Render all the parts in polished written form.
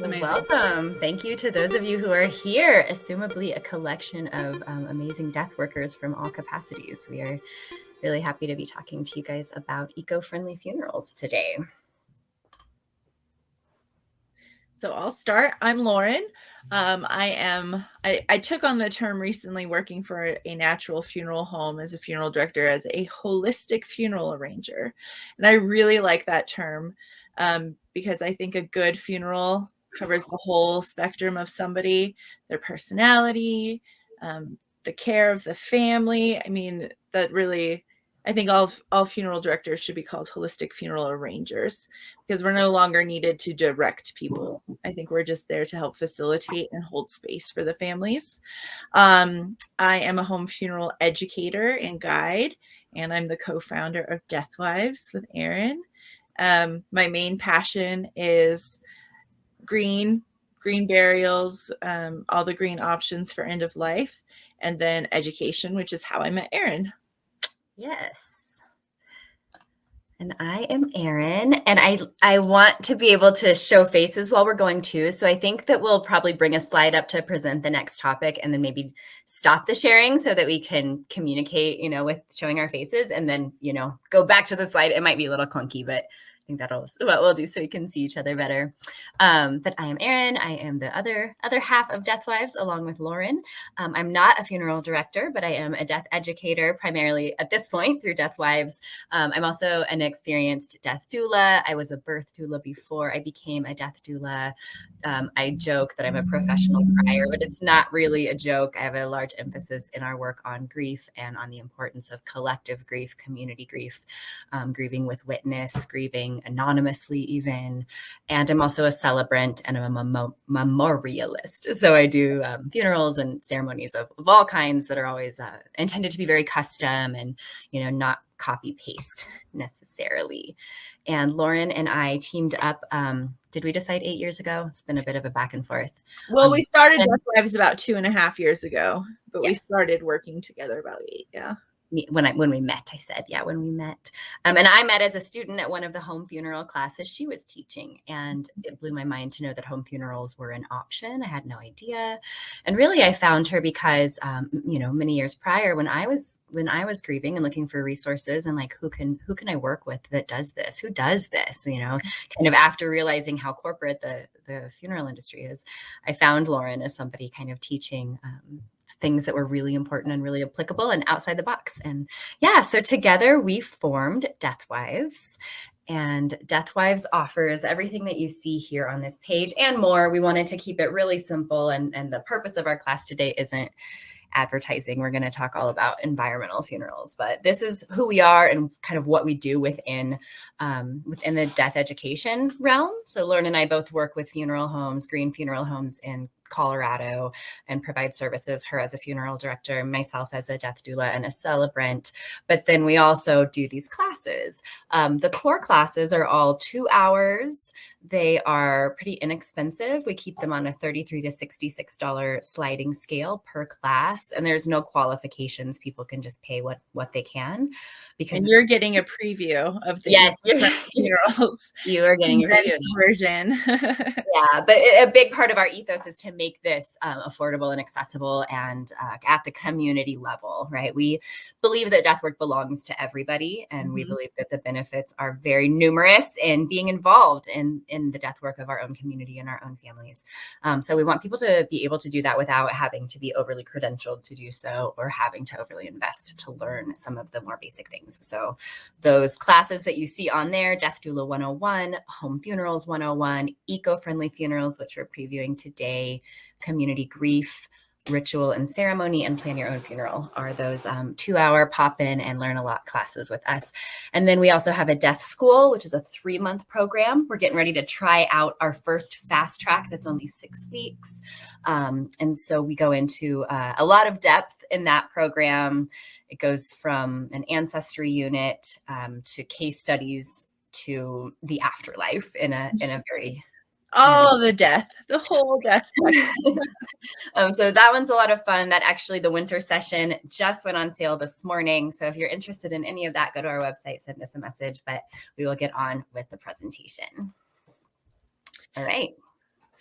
Amazing. Welcome. Thank you to those of you who are here, assumably a collection of amazing death workers from all capacities. We are really happy to be talking to you guys about eco-friendly funerals today. So I'll start. I'm Lauren. I took on the term recently working for a natural funeral home as a funeral director as a holistic funeral arranger. And I really like that term because I think a good funeral covers the whole spectrum of somebody, their personality, the care of the family. I mean, that really, I think all funeral directors should be called holistic funeral arrangers because we're no longer needed to direct people. I think we're just there to help facilitate and hold space for the families. I am a home funeral educator and guide, and I'm the co-founder of Deathwives with Erin. My main passion is green burials, all the green options for end of life, and then education, which is how I met Erin. Yes. And I am Erin, and I want to be able to show faces while we're going too. So I think that we'll probably bring a slide up to present the next topic and then maybe stop the sharing so that we can communicate, with showing our faces and then, go back to the slide. It might be a little clunky, but I think that's what we'll do so we can see each other better. But I am Erin. I am the other half of Deathwives along with Lauren. I'm not a funeral director, but I am a death educator primarily at this point through Deathwives. I'm also an experienced death doula. I was a birth doula before I became a death doula. I joke that I'm a professional crier, but it's not really a joke. I have a large emphasis in our work on grief and on the importance of collective grief, community grief, grieving with witness, grieving anonymously even. And I'm also a celebrant and I'm a memorialist. So I do funerals and ceremonies of all kinds that are always intended to be very custom and, not copy paste necessarily. And Lauren and I teamed up. Did we decide 8 years ago? It's been a bit of a back and forth. Well, we started Deathwives about 2.5 years ago, but we started working together about 8. Yeah. When we met, I said, when we met. And I met as a student at one of the home funeral classes she was teaching. And it blew my mind to know that home funerals were an option. I had no idea. And really, I found her because, many years prior when I was grieving and looking for resources and like, who can I work with that does this? Who does this? Kind of after realizing how corporate the funeral industry is, I found Lauren as somebody kind of teaching things that were really important and really applicable and outside the box. And so together we formed Deathwives. And Deathwives offers everything that you see here on this page and more. We wanted to keep it really simple. And the purpose of our class today isn't advertising. We're going to talk all about environmental funerals, but this is who we are and kind of what we do within the death education realm. So Lauren and I both work with funeral homes, green funeral homes in Colorado, and provide services, her as a funeral director, myself as a death doula and a celebrant. But then we also do these classes. The core classes are all 2 hours. They are pretty inexpensive. We keep them on a $33 to $66 sliding scale per class. And there's no qualifications. People can just pay what they can. And you're getting a preview of the funerals. You are getting a preview version. But a big part of our ethos is to make this affordable and accessible and at the community level, right? We believe that death work belongs to everybody, and we believe that the benefits are very numerous in being involved in the death work of our own community and our own families. So we want people to be able to do that without having to be overly credentialed to do so or having to overly invest to learn some of the more basic things. So those classes that you see on there, Death Doula 101, Home Funerals 101, Eco-Friendly Funerals, which we're previewing today, Community Grief, Ritual and Ceremony, and Plan Your Own Funeral are those 2-hour pop in and learn a lot classes with us. And then we also have a death school, which is a 3-month program. We're getting ready to try out our first fast track that's only 6 weeks. And so we go into a lot of depth in that program. It goes from an ancestry unit to case studies to the afterlife in a very the whole death. So that one's a lot of fun. That actually, the winter session just went on sale this morning. So if you're interested in any of that, go to our website, send us a message, but we will get on with the presentation. All right.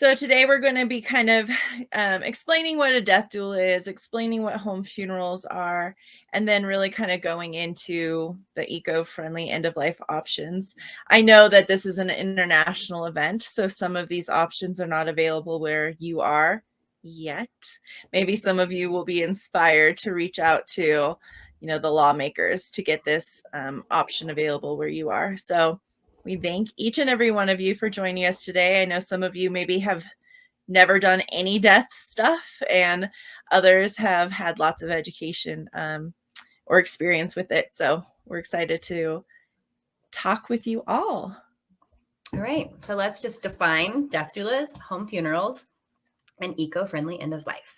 So today we're going to be kind of explaining what a death doula is, explaining what home funerals are, and then really kind of going into the eco-friendly end-of-life options. I know that this is an international event, so some of these options are not available where you are yet. Maybe some of you will be inspired to reach out to, the lawmakers to get this option available where you are. So we thank each and every one of you for joining us today. I know some of you maybe have never done any death stuff, and others have had lots of education or experience with it. So we're excited to talk with you all. All right, so let's just define death doulas, home funerals, and eco-friendly end of life.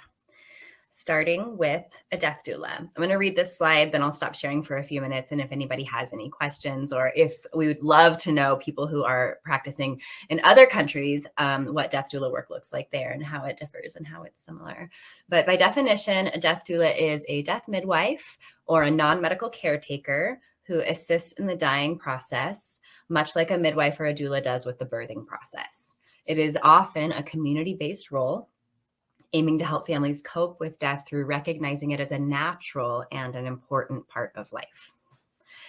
Starting with a death doula. I'm going to read this slide, then I'll stop sharing for a few minutes. And if anybody has any questions, or if we would love to know people who are practicing in other countries, what death doula work looks like there and how it differs and how it's similar. But by definition, a death doula is a death midwife or a non-medical caretaker who assists in the dying process, much like a midwife or a doula does with the birthing process. It is often a community-based role, aiming to help families cope with death through recognizing it as a natural and an important part of life.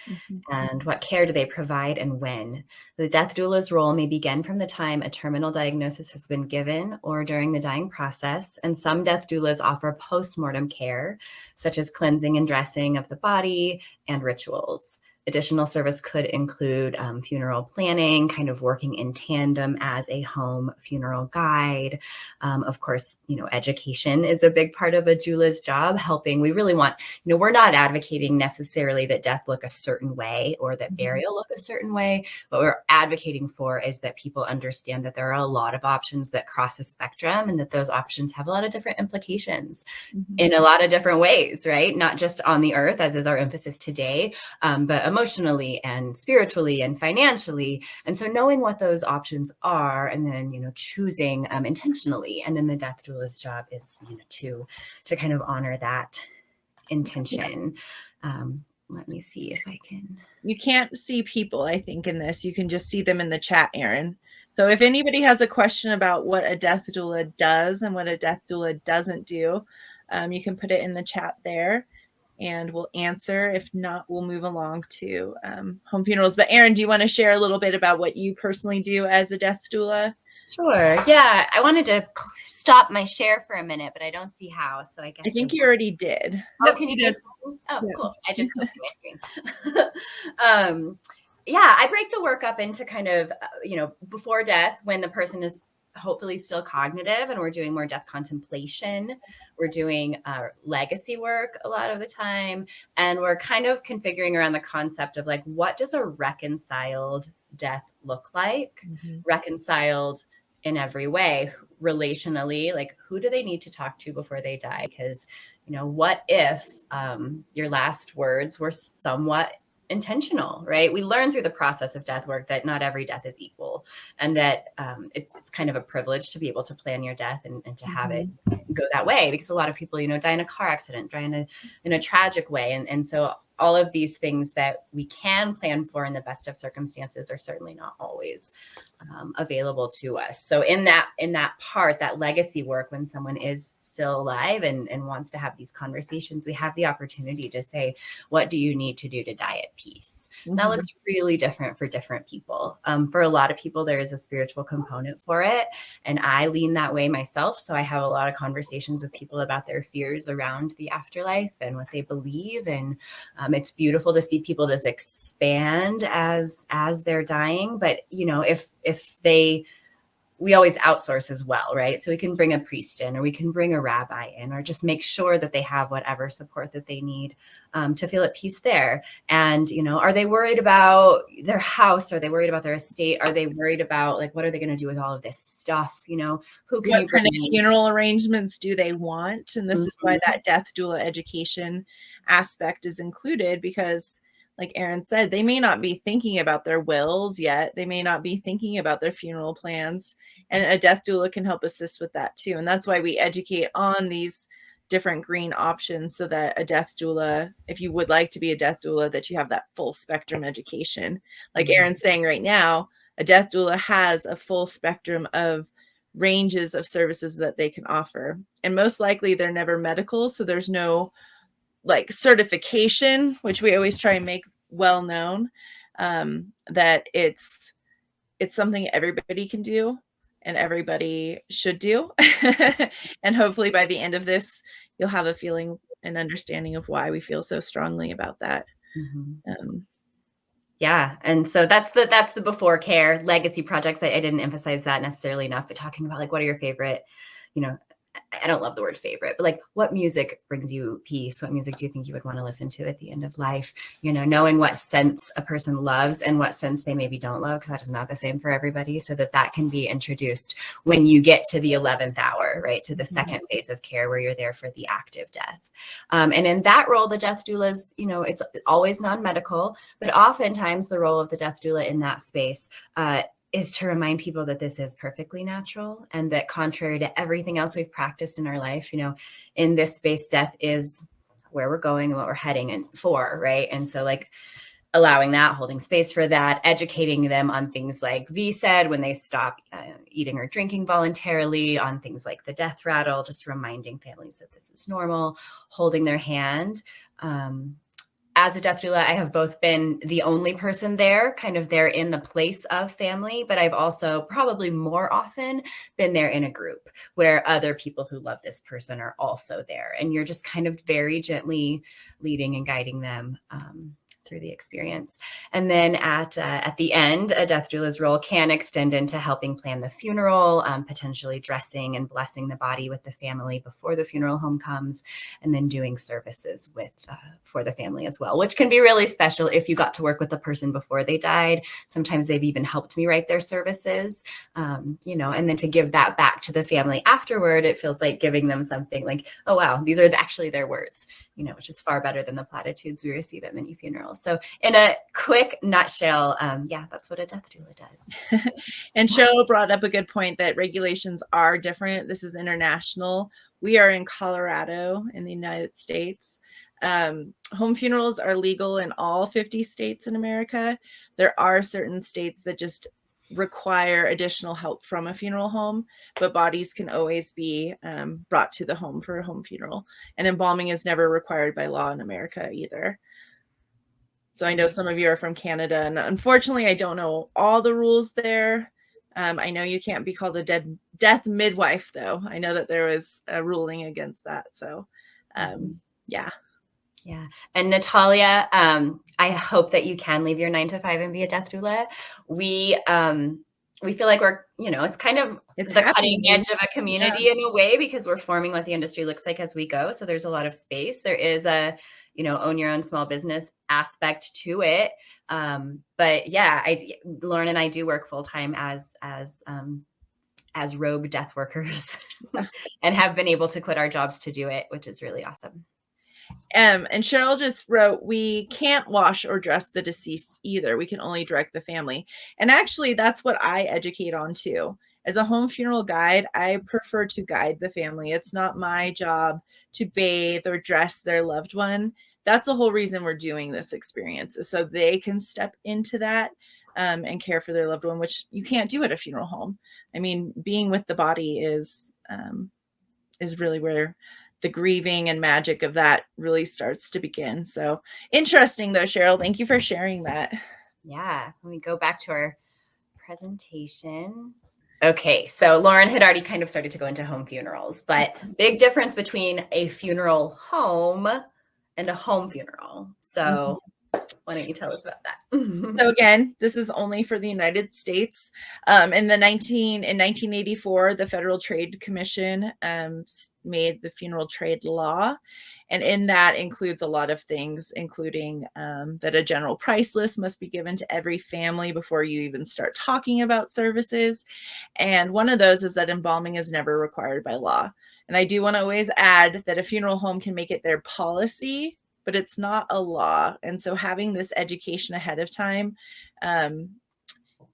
Mm-hmm. And what care do they provide and when? The death doula's role may begin from the time a terminal diagnosis has been given or during the dying process. And some death doulas offer post-mortem care, such as cleansing and dressing of the body and rituals. Additional service could include funeral planning, kind of working in tandem as a home funeral guide. Of course, education is a big part of a doula's job, helping. We really want, we're not advocating necessarily that death look a certain way or that burial look a certain way. What we're advocating for is that people understand that there are a lot of options that cross a spectrum, and that those options have a lot of different implications in a lot of different ways, right? Not just on the earth, as is our emphasis today, but emotionally and spiritually and financially. And so knowing what those options are, and then, choosing intentionally. And then the death doula's job is, to kind of honor that intention. Let me see if I can. You can't see people, I think, in this. You can just see them in the chat, Erin. So if anybody has a question about what a death doula does and what a death doula doesn't do, you can put it in the chat there and we'll answer. If not, we'll move along to home funerals. But Erin, do you want to share a little bit about what you personally do as a death doula? Sure. Yeah. I wanted to stop my share for a minute, but I don't see how. So I guess I think you already did. Oh, can you do? Oh, yeah. Cool. I just still see my screen. Yeah, I break the work up into kind of, before death, when the person is hopefully still cognitive, and we're doing more death contemplation. We're doing legacy work a lot of the time. And we're kind of configuring around the concept of what does a reconciled death look like? Reconciled in every way, relationally, who do they need to talk to before they die? Because, what if your last words were somewhat intentional, right? We learn through the process of death work that not every death is equal, and that it's kind of a privilege to be able to plan your death and to have it go that way, because a lot of people, die in a car accident, die in a tragic way. And so all of these things that we can plan for in the best of circumstances are certainly not always available to us. So in that part, that legacy work, when someone is still alive and wants to have these conversations, we have the opportunity to say, what do you need to do to die at peace? That looks really different for different people. For a lot of people, there is a spiritual component for it. And I lean that way myself. So I have a lot of conversations with people about their fears around the afterlife and what they believe. And it's beautiful to see people just expand as they're dying. But, we always outsource as well, right? So we can bring a priest in, or we can bring a rabbi in, or just make sure that they have whatever support that they need to feel at peace there. And, are they worried about their house? Are they worried about their estate? Are they worried about what are they going to do with all of this stuff? Who can what kind of funeral arrangements do they want? And this is why that death doula education aspect is included, because like Erin said, they may not be thinking about their wills yet. They may not be thinking about their funeral plans. And a death doula can help assist with that too. And that's why we educate on these different green options, so that a death doula, if you would like to be a death doula, that you have that full spectrum education. Like Erin's saying right now, a death doula has a full spectrum of ranges of services that they can offer. And most likely they're never medical, so there's no like certification, which we always try and make well known, that it's something everybody can do and everybody should do. And hopefully by the end of this, you'll have a feeling and understanding of why we feel so strongly about that. Yeah. And so that's the before care legacy projects. I didn't emphasize that necessarily enough, but talking about like, what are your favorite, I don't love the word favorite, but like, what music brings you peace? What music do you think you would want to listen to at the end of life? Knowing what sense a person loves and what sense they maybe don't love, because that is not the same for everybody, so that can be introduced when you get to the 11th hour, right? To the second phase of care where you're there for the active death. And in that role, the death doulas, it's always non-medical, but oftentimes the role of the death doula in that space, is to remind people that this is perfectly natural and that contrary to everything else we've practiced in our life, in this space, death is where we're going and what we're heading for, right? And so like allowing that, holding space for that, educating them on things like V said when they stop eating or drinking voluntarily, on things like the death rattle, just reminding families that this is normal, holding their hand. As a death doula, I have both been the only person there, kind of there in the place of family, but I've also probably more often been there in a group where other people who love this person are also there. And you're just kind of very gently leading and guiding them through the experience. And then at the end, a death doula's role can extend into helping plan the funeral, potentially dressing and blessing the body with the family before the funeral home comes, and then doing services for the family as well, which can be really special if you got to work with the person before they died. Sometimes they've even helped me write their services, and then to give that back to the family afterward, it feels like giving them something like, oh, wow, these are actually their words, which is far better than the platitudes we receive at many funerals. So in a quick nutshell, that's what a death doula does. And Cheryl brought up a good point that regulations are different. This is international. We are in Colorado in the United States. Home funerals are legal in all 50 states in America. There are certain states that just require additional help from a funeral home, but bodies can always be brought to the home for a home funeral. And embalming is never required by law in America either. So I know some of you are from Canada, and unfortunately, I don't know all the rules there. I know you can't be called a death midwife, though. I know that there was a ruling against that. So, yeah. Yeah. And Natalia, I hope that you can leave your 9 to 5 and be a death doula. We feel like we're, it's kind of the cutting edge of a community in a way, because we're forming what the industry looks like as we go. So there's a lot of space. There is a, own your own small business aspect to it. But yeah, Lauren and I do work full time as rogue death workers and have been able to quit our jobs to do it, which is really awesome. And Cheryl just wrote, we can't wash or dress the deceased either. We can only direct the family. And actually, that's what I educate on too. As a home funeral guide, I prefer to guide the family. It's not my job to bathe or dress their loved one. That's the whole reason we're doing this experience, is so they can step into that and care for their loved one, which you can't do at a funeral home. I mean, being with the body is really where the grieving and magic of that really starts to begin. So interesting though, Cheryl, thank you for sharing that. Yeah. Let me go back to our presentation. Okay. So Lauren had already kind of started to go into home funerals, but big difference between a funeral home and a home funeral. So why don't you tell us about that? So again, this is only for the United States. In 1984, the Federal Trade Commission made the funeral trade law. And in that includes a lot of things, including that a general price list must be given to every family before you even start talking about services. And one of those is that embalming is never required by law. And I do want to always add that a funeral home can make it their policy, but it's not a law. And so having this education ahead of time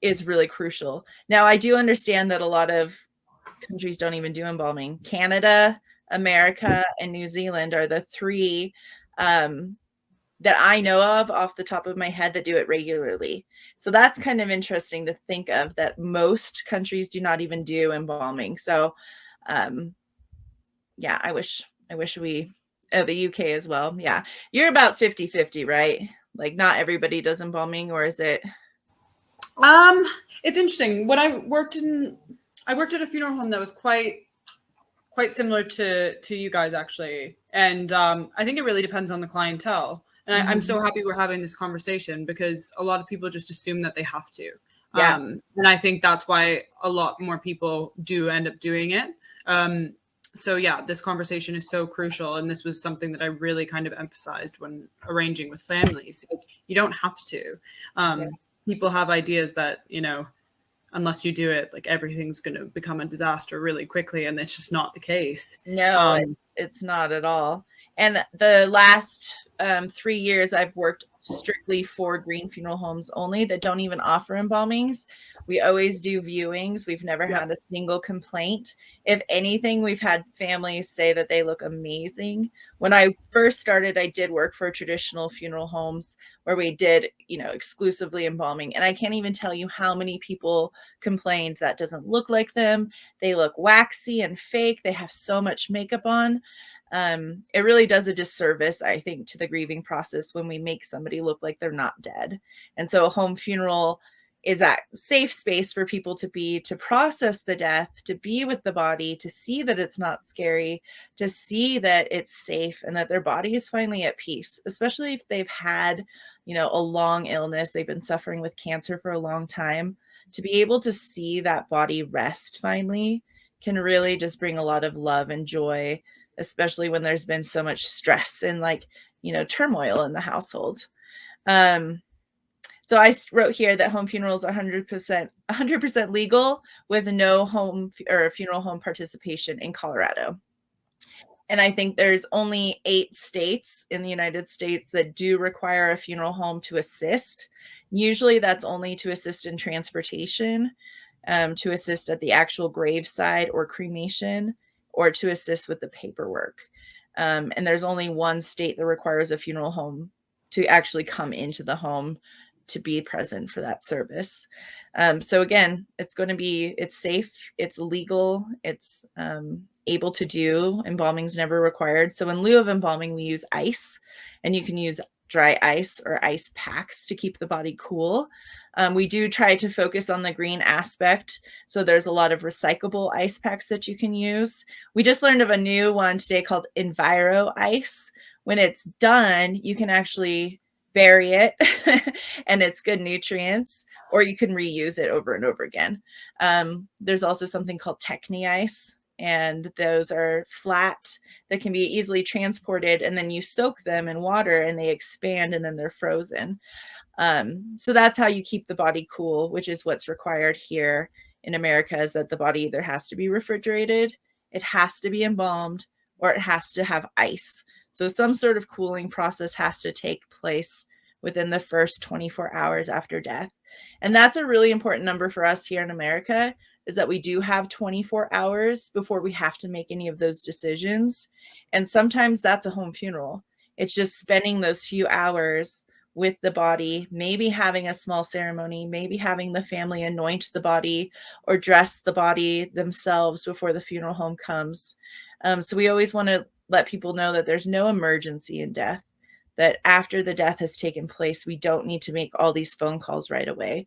is really crucial. Now, I do understand that a lot of countries don't even do embalming. Canada, America, and New Zealand are the three that I know of off the top of my head that do it regularly. So that's kind of interesting to think of, that most countries do not even do embalming. So yeah, I wish we, the UK as well. Yeah. You're about 50-50, right? Like not everybody does embalming, or is it? It's interesting. When I worked at a funeral home that was quite similar to you guys, actually. And I think it really depends on the clientele. And I'm so happy we're having this conversation, because a lot of people just assume that they have to. Yeah. And I think that's why a lot more people do end up doing it. So yeah, this conversation is so crucial. And this was something that I really kind of emphasized when arranging with families. Like, you don't have to. People have ideas that, you know, unless you do it, like everything's going to become a disaster really quickly. And it's just not the case. No, it's not at all. And the last 3 years, I've worked strictly for green funeral homes only that don't even offer embalmings. We always do viewings. We've never had a single complaint. If anything, we've had families say that they look amazing. When I first started, I did work for traditional funeral homes where we did, you know, exclusively embalming. And I can't even tell you how many people complained that doesn't look like them. They look waxy and fake. They have so much makeup on. It really does a disservice, I think, to the grieving process when we make somebody look like they're not dead. And so a home funeral is that safe space for people to be, to process the death, to be with the body, to see that it's not scary, to see that it's safe and that their body is finally at peace, especially if they've had, you know, a long illness, they've been suffering with cancer for a long time. To be able to see that body rest finally can really just bring a lot of love and joy, especially when there's been so much stress and, like, you know, turmoil in the household. So I wrote here that home funerals are 100% legal with no home or funeral home participation in Colorado. And I think there's only 8 states in the United States that do require a funeral home to assist. Usually that's only to assist in transportation, to assist at the actual graveside or cremation, or to assist with the paperwork. And there's only one state that requires a funeral home to actually come into the home to be present for that service. So again, it's going to be, it's safe, it's legal, it's able to do. Embalming's never required. So in lieu of embalming, we use ice, and you can use dry ice or ice packs to keep the body cool. We do try to focus on the green aspect. So there's a lot of recyclable ice packs that you can use. We just learned of a new one today called Enviro Ice. When it's done, you can actually bury it and it's good nutrients, or you can reuse it over and over again. There's also something called Techni Ice, and those are flat that can be easily transported, and then you soak them in water and they expand and then they're frozen. So that's how you keep the body cool, which is what's required here in America, is that the body either has to be refrigerated, it has to be embalmed, or it has to have ice. So some sort of cooling process has to take place within the first 24 hours after death. And that's a really important number for us here in America, is that we do have 24 hours before we have to make any of those decisions. And sometimes that's a home funeral. It's just spending those few hours with the body, maybe having a small ceremony, maybe having the family anoint the body or dress the body themselves before the funeral home comes. So we always want to let people know that there's no emergency in death, that after the death has taken place, we don't need to make all these phone calls right away.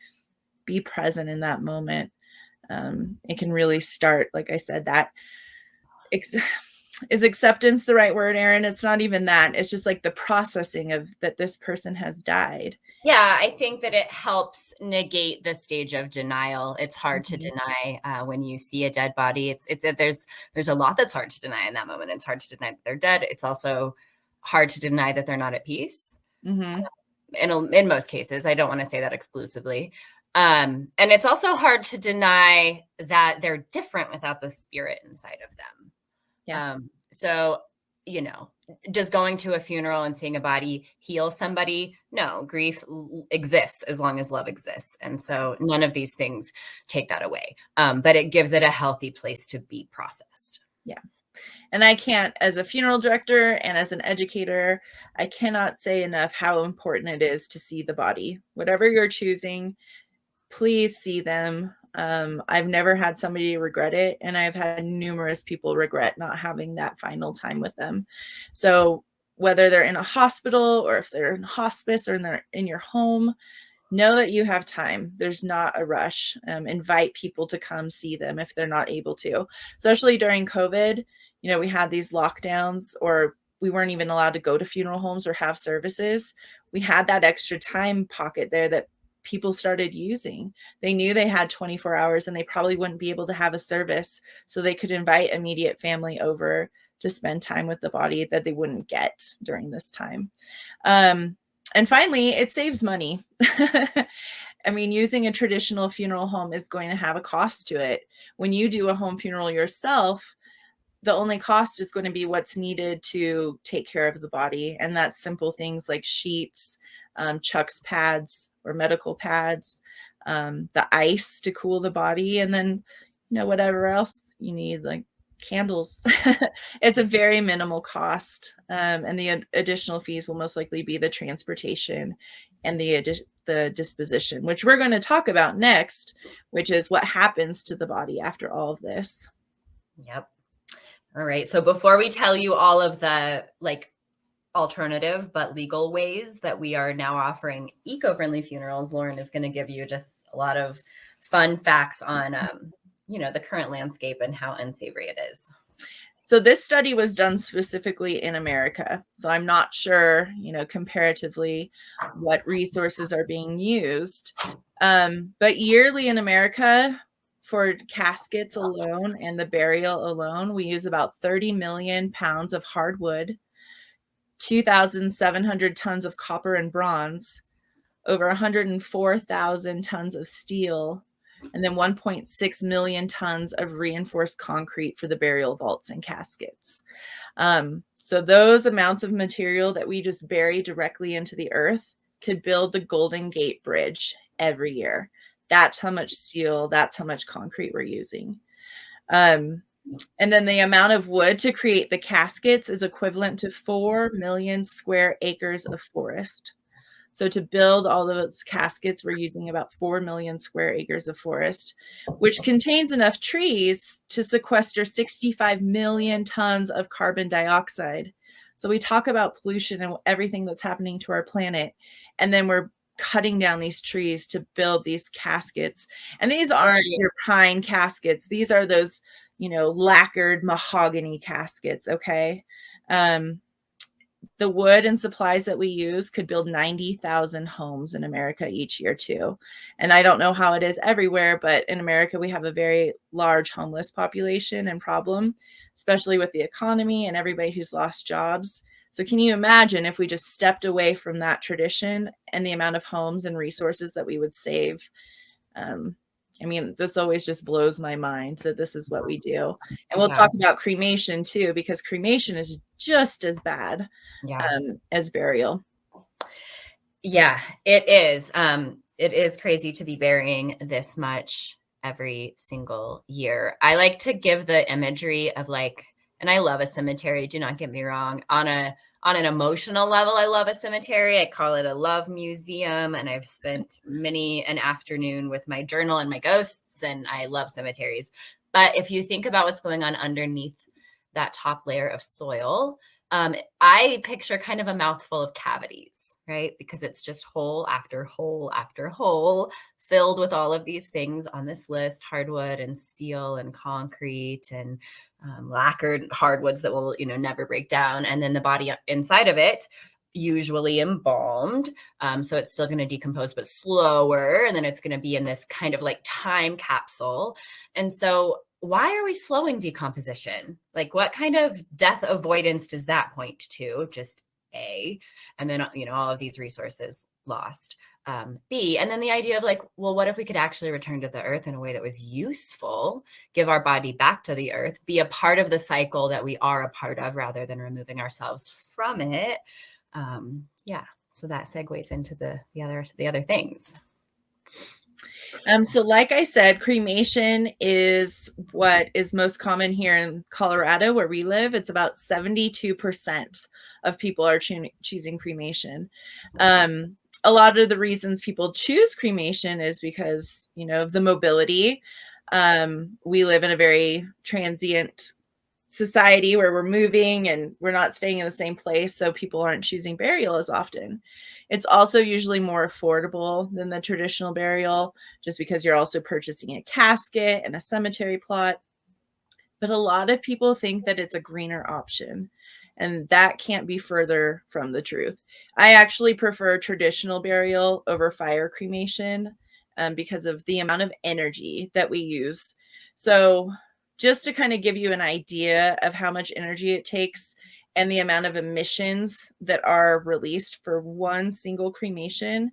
Be present in that moment. It can really start, like I said, that is acceptance the right word, Erin? It's not even that. It's just like the processing of that this person has died. Yeah, I think that it helps negate the stage of denial. It's hard to deny when you see a dead body. It's there's a lot that's hard to deny in that moment. It's hard to deny that they're dead. It's also hard to deny that they're not at peace. In most cases, I don't want to say that exclusively. And it's also hard to deny that they're different without the spirit inside of them. Yeah. So, you know, does going to a funeral and seeing a body heal somebody? No, grief exists as long as love exists. And so none of these things take that away. But it gives it a healthy place to be processed. Yeah. And I can't, as a funeral director and as an educator, I cannot say enough how important it is to see the body. Whatever you're choosing, please see them. I've never had somebody regret it, and I've had numerous people regret not having that final time with them. So whether they're in a hospital or if they're in hospice or they're in your home, know that you have time. There's not a rush. Invite people to come see them if they're not able to, especially during COVID. We had these lockdowns, or we weren't even allowed to go to funeral homes or have services. We had that extra time pocket there that people started using. They knew they had 24 hours and they probably wouldn't be able to have a service, so they could invite immediate family over to spend time with the body that they wouldn't get during this time. And finally, it saves money. I mean, using a traditional funeral home is going to have a cost to it. When you do a home funeral yourself, the only cost is going to be what's needed to take care of the body. And that's simple things like sheets, Chuck's pads or medical pads, the ice to cool the body, and then, whatever else you need, like candles. It's a very minimal cost. And the additional fees will most likely be the transportation and the disposition, which we're going to talk about next, which is what happens to the body after all of this. Yep. All right. So before we tell you all of the alternative but legal ways that we are now offering eco-friendly funerals, Lauren is going to give you just a lot of fun facts on the current landscape and how unsavory it is. So this study was done specifically in America. So I'm not sure, comparatively what resources are being used. But yearly in America, for caskets alone and the burial alone, we use about 30 million pounds of hardwood, 2,700 tons of copper and bronze, over 104,000 tons of steel, and then 1.6 million tons of reinforced concrete for the burial vaults and caskets. So those amounts of material that we just bury directly into the earth could build the Golden Gate Bridge every year. That's how much steel, that's how much concrete we're using. And then the amount of wood to create the caskets is equivalent to 4 million square acres of forest. So to build all of those caskets, we're using about 4 million square acres of forest, which contains enough trees to sequester 65 million tons of carbon dioxide. So we talk about pollution and everything that's happening to our planet, and then we're cutting down these trees to build these caskets. And these aren't your pine caskets. These are those, lacquered mahogany caskets, okay? The wood and supplies that we use could build 90,000 homes in America each year too. And I don't know how it is everywhere, but in America, we have a very large homeless population and problem, especially with the economy and everybody who's lost jobs. So can you imagine if we just stepped away from that tradition and the amount of homes and resources that we would save? This always just blows my mind that this is what we do. And we'll talk about cremation too, because cremation is just as bad as burial. Yeah, it is. It is crazy to be burying this much every single year. I like to give the imagery of and I love a cemetery, do not get me wrong. On an emotional level, I love a cemetery. I call it a love museum. And I've spent many an afternoon with my journal and my ghosts, and I love cemeteries. But if you think about what's going on underneath that top layer of soil, I picture kind of a mouthful of cavities, right? Because it's just hole after hole after hole filled with all of these things on this list: hardwood and steel and concrete and lacquered hardwoods that will, never break down. And then the body inside of it, usually embalmed. So it's still going to decompose, but slower. And then it's going to be in this kind of time capsule. And so why are we slowing decomposition? What kind of death avoidance does that point to? Just A, and then, all of these resources lost. B, and then the idea of what if we could actually return to the earth in a way that was useful, give our body back to the earth, be a part of the cycle that we are a part of rather than removing ourselves from it. So that segues into the other things. So like I said, cremation is what is most common here in Colorado, where we live. It's about 72% of people are choosing cremation. A lot of the reasons people choose cremation is because, you know, of the mobility. We live in a very transient society where we're moving and we're not staying in the same place, so people aren't choosing burial as often. It's also usually more affordable than the traditional burial, just because you're also purchasing a casket and a cemetery plot. But a lot of people think that it's a greener option, and that can't be further from the truth. I actually prefer traditional burial over fire cremation, because of the amount of energy that we use. So, just to kind of give you an idea of how much energy it takes and the amount of emissions that are released for one single cremation,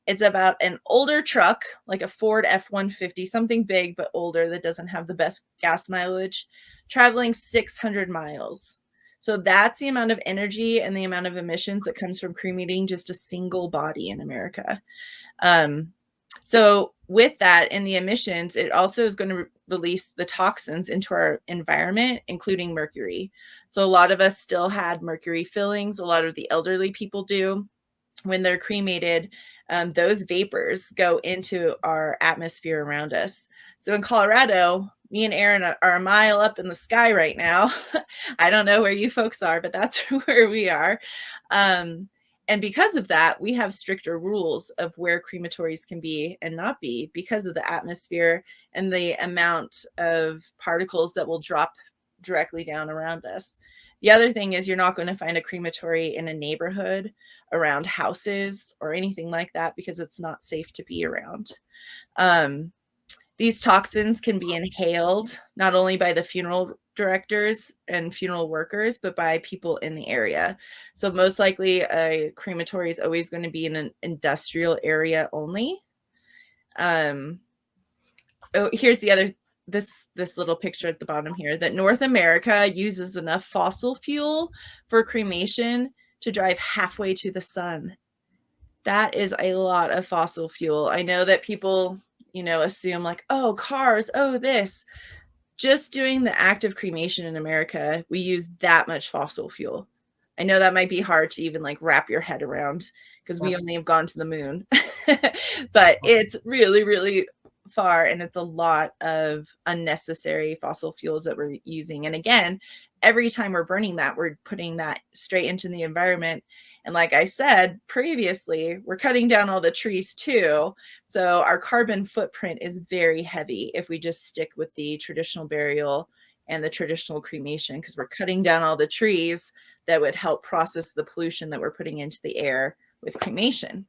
it's about an older truck, like a Ford F-150, something big but older that doesn't have the best gas mileage, traveling 600 miles. So that's the amount of energy and the amount of emissions that comes from cremating just a single body in America. So with that and the emissions, it also is going to release the toxins into our environment, including mercury. So a lot of us still had mercury fillings. A lot of the elderly people do. When they're cremated, those vapors go into our atmosphere around us. So in Colorado, me and Erin are a mile up in the sky right now. I don't know where you folks are, but that's where we are. And because of that, we have stricter rules of where crematories can be and not be because of the atmosphere and the amount of particles that will drop directly down around us. The other thing is you're not going to find a crematory in a neighborhood around houses or anything like that because it's not safe to be around. These toxins can be inhaled not only by the funeral directors and funeral workers, but by people in the area. So most likely a crematory is always going to be in an industrial area only. Here's the other, this little picture at the bottom here, that North America uses enough fossil fuel for cremation to drive halfway to the sun. That is a lot of fossil fuel. I know that people, you know, assume like, oh, cars, oh, this. Just doing the act of cremation in America, we use that much fossil fuel. I know that might be hard to even like wrap your head around because we only have gone to the moon, but it's really, really far, and it's a lot of unnecessary fossil fuels that we're using. And again, every time we're burning that, we're putting that straight into the environment. And like I said previously, we're cutting down all the trees too. So our carbon footprint is very heavy if we just stick with the traditional burial and the traditional cremation, because we're cutting down all the trees that would help process the pollution that we're putting into the air with cremation.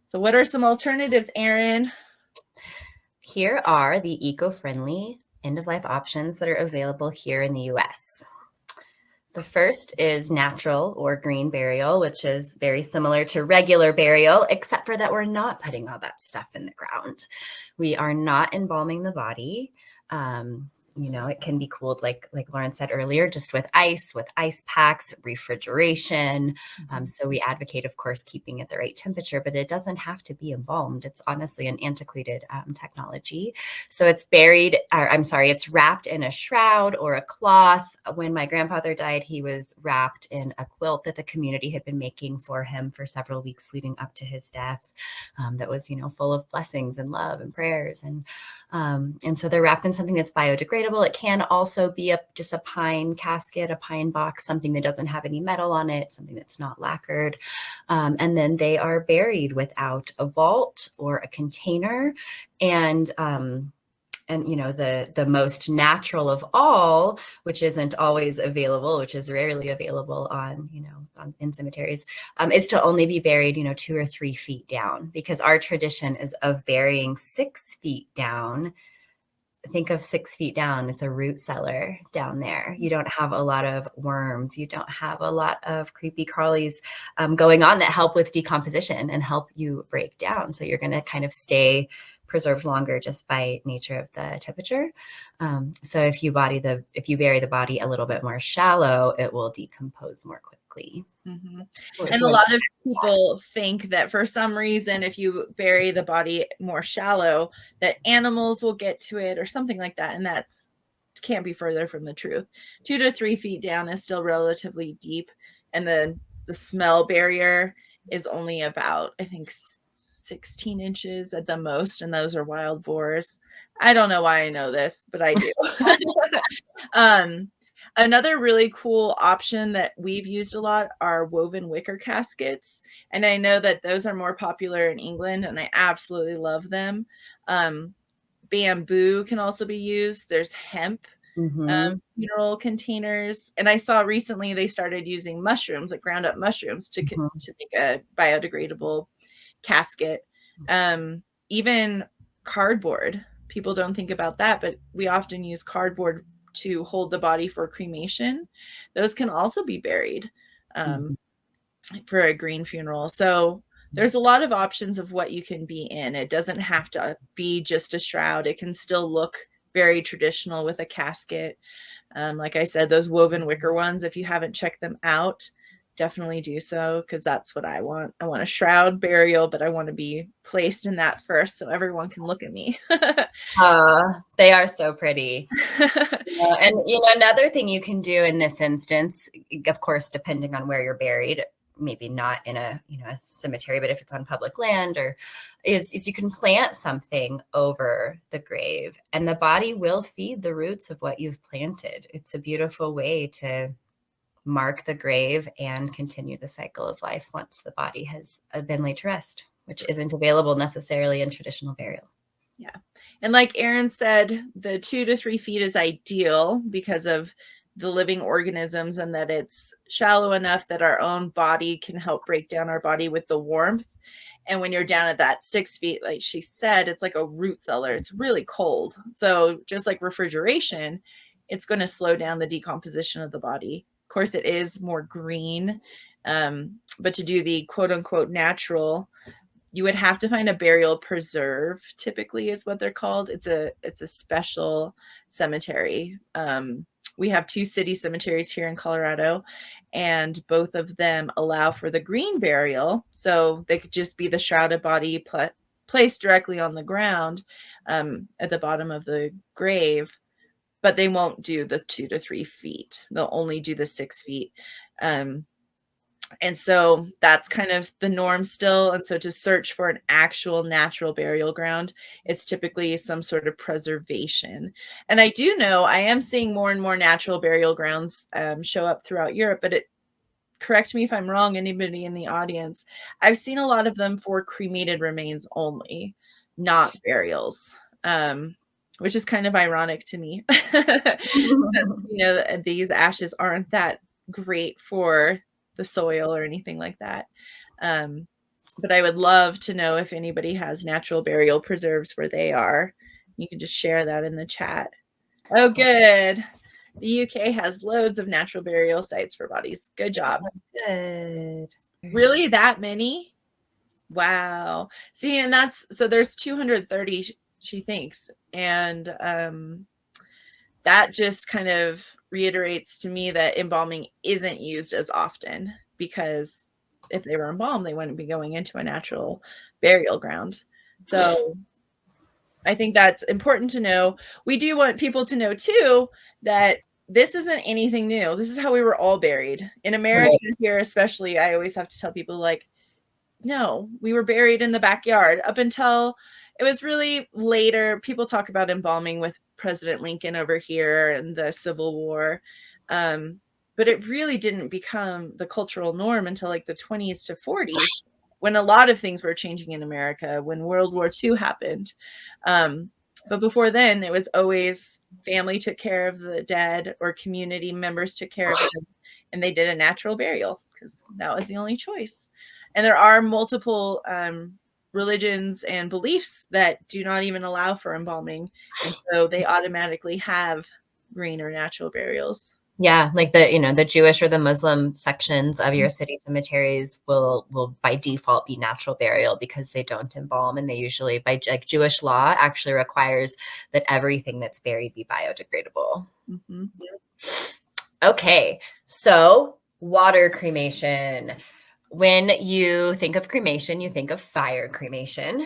So what are some alternatives, Erin? Here are the eco-friendly end-of-life options that are available here in the US. The first is natural or green burial, which is very similar to regular burial, except for that we're not putting all that stuff in the ground. We are not embalming the body. You know, it can be cooled, like Lauren said earlier, just with ice packs, refrigeration. So we advocate, of course, keeping it the right temperature, but it doesn't have to be embalmed. It's honestly an antiquated technology. So it's it's wrapped in a shroud or a cloth. When my grandfather died, he was wrapped in a quilt that the community had been making for him for several weeks leading up to his death. That was, you know, full of blessings and love and prayers. And so they're wrapped in something that's biodegradable. It can also be just a pine casket, a pine box, something that doesn't have any metal on it, something that's not lacquered. And then they are buried without a vault or a container. And you know, the most natural of all, which isn't always available, which is rarely available on, you know, in cemeteries, is to only be buried, you know, 2 or 3 feet down, because our tradition is of burying 6 feet down. Think of 6 feet down. It's a root cellar down there. You don't have a lot of worms. You don't have a lot of creepy crawlies going on that help with decomposition and help you break down. So you're going to kind of stay preserved longer just by nature of the temperature. So if you bury the body a little bit more shallow, it will decompose more quickly. exactly. Mm-hmm. And a lot of people think that for some reason, if you bury the body more shallow, that animals will get to it or something like that. And that's can't be further from the truth. 2 to 3 feet down is still relatively deep. And the smell barrier is only about, I think, 16 inches at the most. And those are wild boars. I don't know why I know this, but I do. Another really cool option that we've used a lot are woven wicker caskets. And I know that those are more popular in England, and I absolutely love them. Bamboo can also be used. There's hemp funeral containers. And I saw recently they started using mushrooms, like ground up mushrooms, to make a biodegradable casket. Even cardboard. People don't think about that, but we often use cardboard to hold the body for cremation. Those can also be buried for a green funeral. So there's a lot of options of what you can be in. It doesn't have to be just a shroud. It can still look very traditional with a casket. Like I said, those woven wicker ones, if you haven't checked them out, definitely do so, because that's what I want. I want a shroud burial, but I want to be placed in that first so everyone can look at me. They are so pretty. And another thing you can do in this instance, of course, depending on where you're buried, maybe not in a cemetery, but if it's on public land, or is you can plant something over the grave, and the body will feed the roots of what you've planted. It's a beautiful way to mark the grave and continue the cycle of life once the body has been laid to rest, which isn't available necessarily in traditional burial. Yeah. And like Erin said, the 2 to 3 feet is ideal because of the living organisms, and that it's shallow enough that our own body can help break down our body with the warmth. And when you're down at that 6 feet, like she said, it's like a root cellar. It's really cold. So just like refrigeration, it's going to slow down the decomposition of the body. Of course, it is more green. But to do the quote unquote natural, you would have to find a burial preserve, typically is what they're called. It's a special cemetery. We have 2 city cemeteries here in Colorado, and both of them allow for the green burial. So they could just be the shrouded body placed directly on the ground at the bottom of the grave, but they won't do the 2 to 3 feet. They'll only do the 6 feet. And so that's kind of the norm still. And so to search for an actual natural burial ground, it's typically some sort of preservation. And I do know I am seeing more and more natural burial grounds show up throughout Europe, but correct me if I'm wrong, anybody in the audience, I've seen a lot of them for cremated remains only, not burials, which is kind of ironic to me. These ashes aren't that great for the soil or anything like that. But I would love to know if anybody has natural burial preserves where they are. You can just share that in the chat. Oh, good. The UK has loads of natural burial sites for bodies. Good job. Good. Really, that many? Wow. See, and so there's 230, she thinks. And that just kind of reiterates to me that embalming isn't used as often, because if they were embalmed, they wouldn't be going into a natural burial ground. So I think that's important to know. We do want people to know too that this isn't anything new. This is how we were all buried in America. Right. Here, especially, I always have to tell people, like, no, we were buried in the backyard up until it was really later. People talk about embalming with President Lincoln over here and the Civil War. But it really didn't become the cultural norm until like the 20s to 40s, when a lot of things were changing in America, when World War II happened. But before then, it was always family took care of the dead, or community members took care of them, and they did a natural burial because that was the only choice. And there are multiple religions and beliefs that do not even allow for embalming. And so they automatically have green or natural burials. Yeah, like the Jewish or the Muslim sections of your city cemeteries will by default be natural burial because they don't embalm, and they usually, by like Jewish law, actually requires that everything that's buried be biodegradable. Mm-hmm. Okay, so Water cremation. When you think of cremation, you think of fire cremation.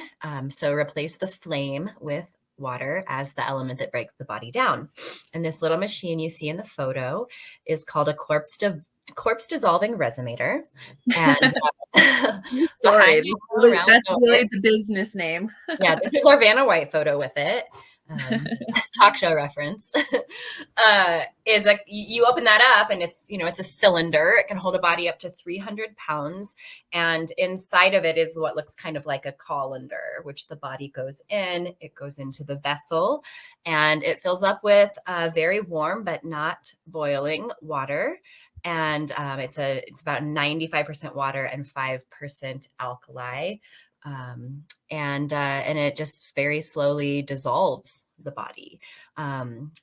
So replace the flame with water as the element that breaks the body down. And this little machine you see in the photo is called a corpse dissolving resonator. And Sorry, around that's really it, the business name. yeah, this is our Vanna White photo with it. Talk show reference. Is like you open that up and it's, you know, it's a cylinder. It can hold a body up to 300 pounds. And inside of it is what looks kind of like a colander, which the body goes in. It goes into the vessel and it fills up with very warm but not boiling water. And it's about 95% water and 5% alkali. And it just very slowly dissolves the body.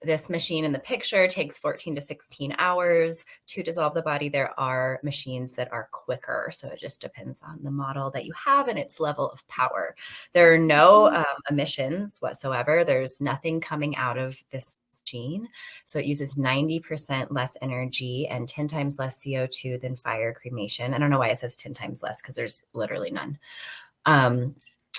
This machine in the picture takes 14 to 16 hours to dissolve the body. There are machines that are quicker, so it just depends on the model that you have and its level of power. There are no emissions whatsoever. There's nothing coming out of this machine. So it uses 90% less energy and 10 times less CO2 than fire cremation. I don't know why it says 10 times less because there's literally none.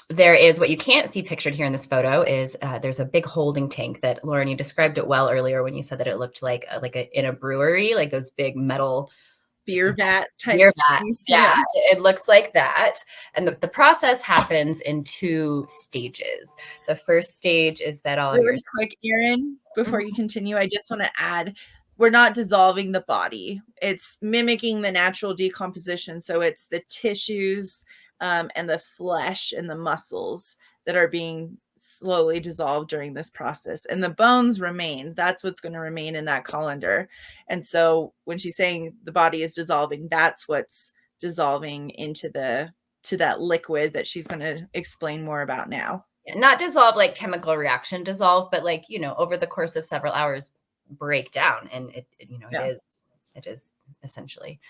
There is what you can't see pictured here in this photo is there's a big holding tank that Lauren, you described it well earlier when you said that it looked like in a brewery, like those big metal beer vat type beer vats. things. Yeah, it looks like that. And the process happens in 2 stages. The first stage is that all really quick, Erin, before you continue, I just want to add, we're not dissolving the body. It's mimicking the natural decomposition. So it's the tissues and the flesh and the muscles that are being slowly dissolved during this process. And the bones remain. That's what's going to remain in that colander. And so when she's saying the body is dissolving, that's what's dissolving into that liquid that she's going to explain more about now. Not dissolve like chemical reaction dissolve, but like, you know, over the course of several hours break down. And it is essentially.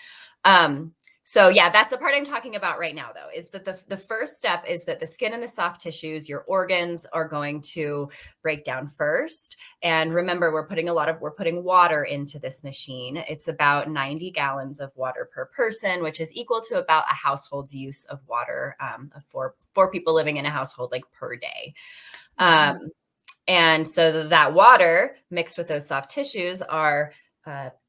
So yeah, that's the part I'm talking about right now, though, is that the first step is that the skin and the soft tissues, your organs are going to break down first. And remember, we're putting water into this machine. It's about 90 gallons of water per person, which is equal to about a household's use of water of four people living in a household, like per day. And so that water mixed with those soft tissues are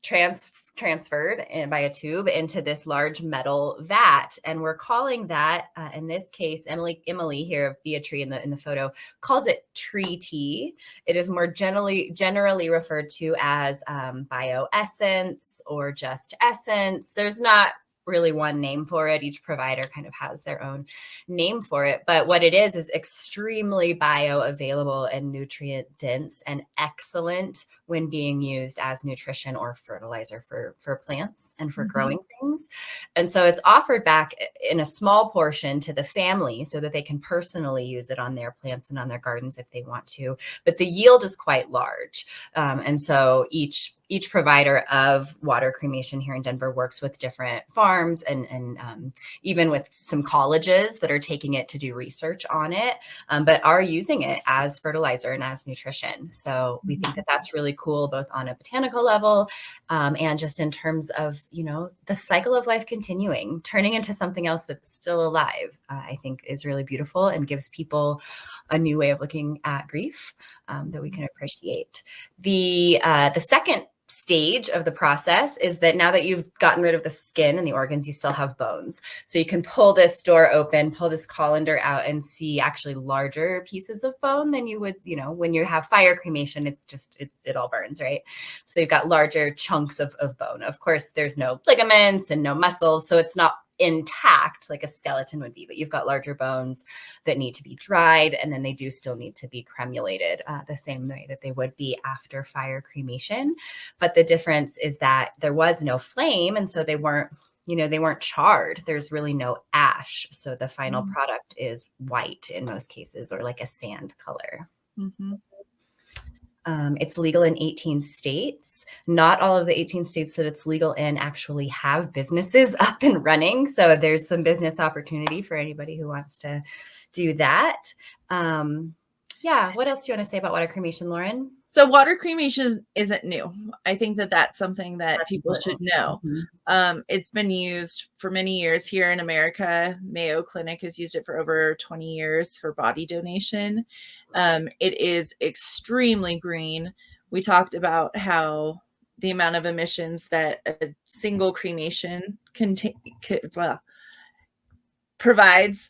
transferred by a tube into this large metal vat. And we're calling that, in this case, Emily here of Beatree in the photo calls it tree tea. It is more generally referred to as bioessence or just essence. There's not really one name for it. Each provider kind of has their own name for it. But what it is extremely bioavailable and nutrient dense and excellent when being used as nutrition or fertilizer for plants and for growing things. And so it's offered back in a small portion to the family so that they can personally use it on their plants and on their gardens if they want to. But the yield is quite large. And so each provider of water cremation here in Denver works with different farms and even with some colleges that are taking it to do research on it, but are using it as fertilizer and as nutrition. So we think that that's really cool, both on a botanical level and just in terms of, you know, the cycle of life continuing, turning into something else that's still alive, I think is really beautiful and gives people a new way of looking at grief that we can appreciate. The second stage of the process is that now that you've gotten rid of the skin and the organs, you still have bones. So you can pull this door open, pull this colander out and see actually larger pieces of bone than you would, you know, when you have fire cremation, it all burns, right? So you've got larger chunks of bone. Of course, there's no ligaments and no muscles, so it's not intact like a skeleton would be, but you've got larger bones that need to be dried, and then they do still need to be cremulated the same way that they would be after fire cremation. But the difference is that there was no flame, and so they weren't charred. There's really no ash, so the final product is white in most cases, or like a sand color. It's legal in 18 states. Not all of the 18 states that it's legal in actually have businesses up and running. So there's some business opportunity for anybody who wants to do that. Yeah. What else do you want to say about water cremation, Lauren? So water cremation isn't new. I think that that's something that That's people should important. know. It's been used for many years here in America. Mayo Clinic has used it for over 20 years for body donation. It is extremely green. We talked about how the amount of emissions that a single cremation provides.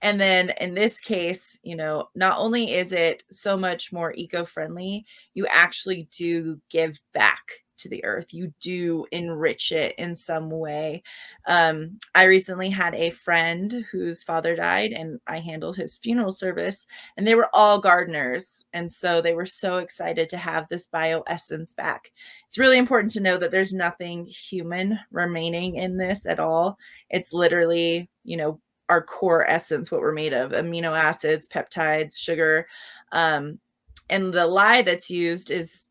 And then in this case, you know, not only is it so much more eco-friendly, you actually do give back to the earth. You do enrich it in some way. I recently had a friend whose father died, and I handled his funeral service, and they were all gardeners. And so they were so excited to have this bioessence back. It's really important to know that there's nothing human remaining in this at all. It's literally, you know, our core essence, what we're made of: amino acids, peptides, sugar. And the lye that's used is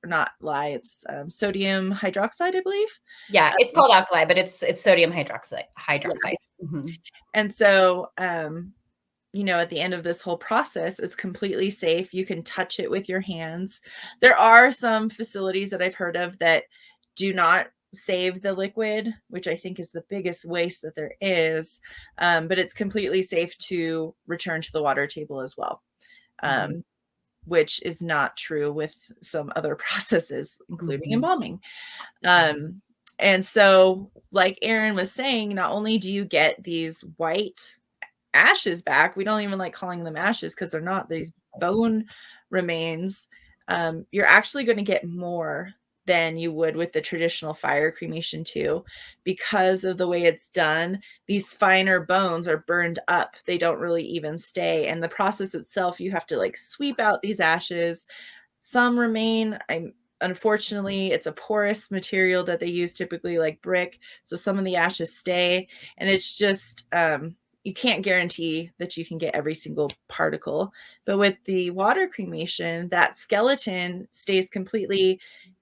not lye, it's sodium hydroxide, I believe. Yeah, it's called alkali, but it's sodium hydroxide. Yeah. And so you know, at the end of this whole process, it's completely safe. You can touch it with your hands. There are some facilities that I've heard of that do not save the liquid, which I think is the biggest waste that there is. But it's completely safe to return to the water table as well. Which is not true with some other processes, including embalming. And so, like Erin was saying, not only do you get these white ashes back, we don't even like calling them ashes because they're not, these bone remains, you're actually going to get more than you would with the traditional fire cremation too. Because of the way it's done, these finer bones are burned up. They don't really even stay. And the process itself, you have to like sweep out these ashes. Some remain. Unfortunately, it's a porous material that they use, typically like brick. So some of the ashes stay, and it's just, you can't guarantee that you can get every single particle. But with the water cremation, that skeleton stays completely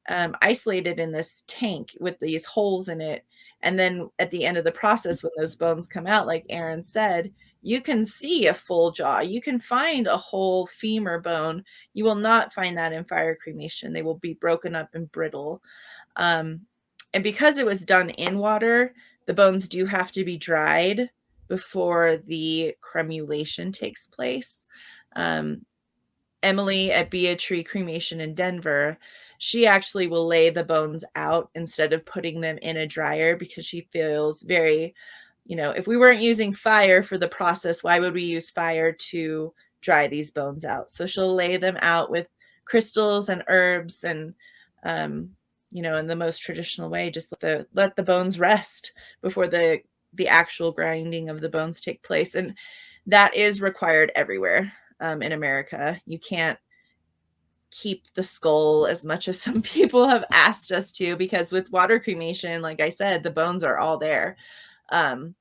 isolated in this tank with these holes in it. And then at the end of the process, when those bones come out, like Erin said, you can see a full jaw. You can find a whole femur bone. You will not find that in fire cremation. They will be broken up and brittle. And because it was done in water, the bones do have to be dried before the cremulation takes place. Emily at Beatree Cremation in Denver, she actually will lay the bones out instead of putting them in a dryer, because she feels very, you know, if we weren't using fire for the process, why would we use fire to dry these bones out? So she'll lay them out with crystals and herbs and, you know, in the most traditional way, just let the bones rest before the actual grinding of the bones take place. And that is required everywhere. In America, you can't keep the skull as much as some people have asked us to, because with water cremation, like I said, the bones are all there, but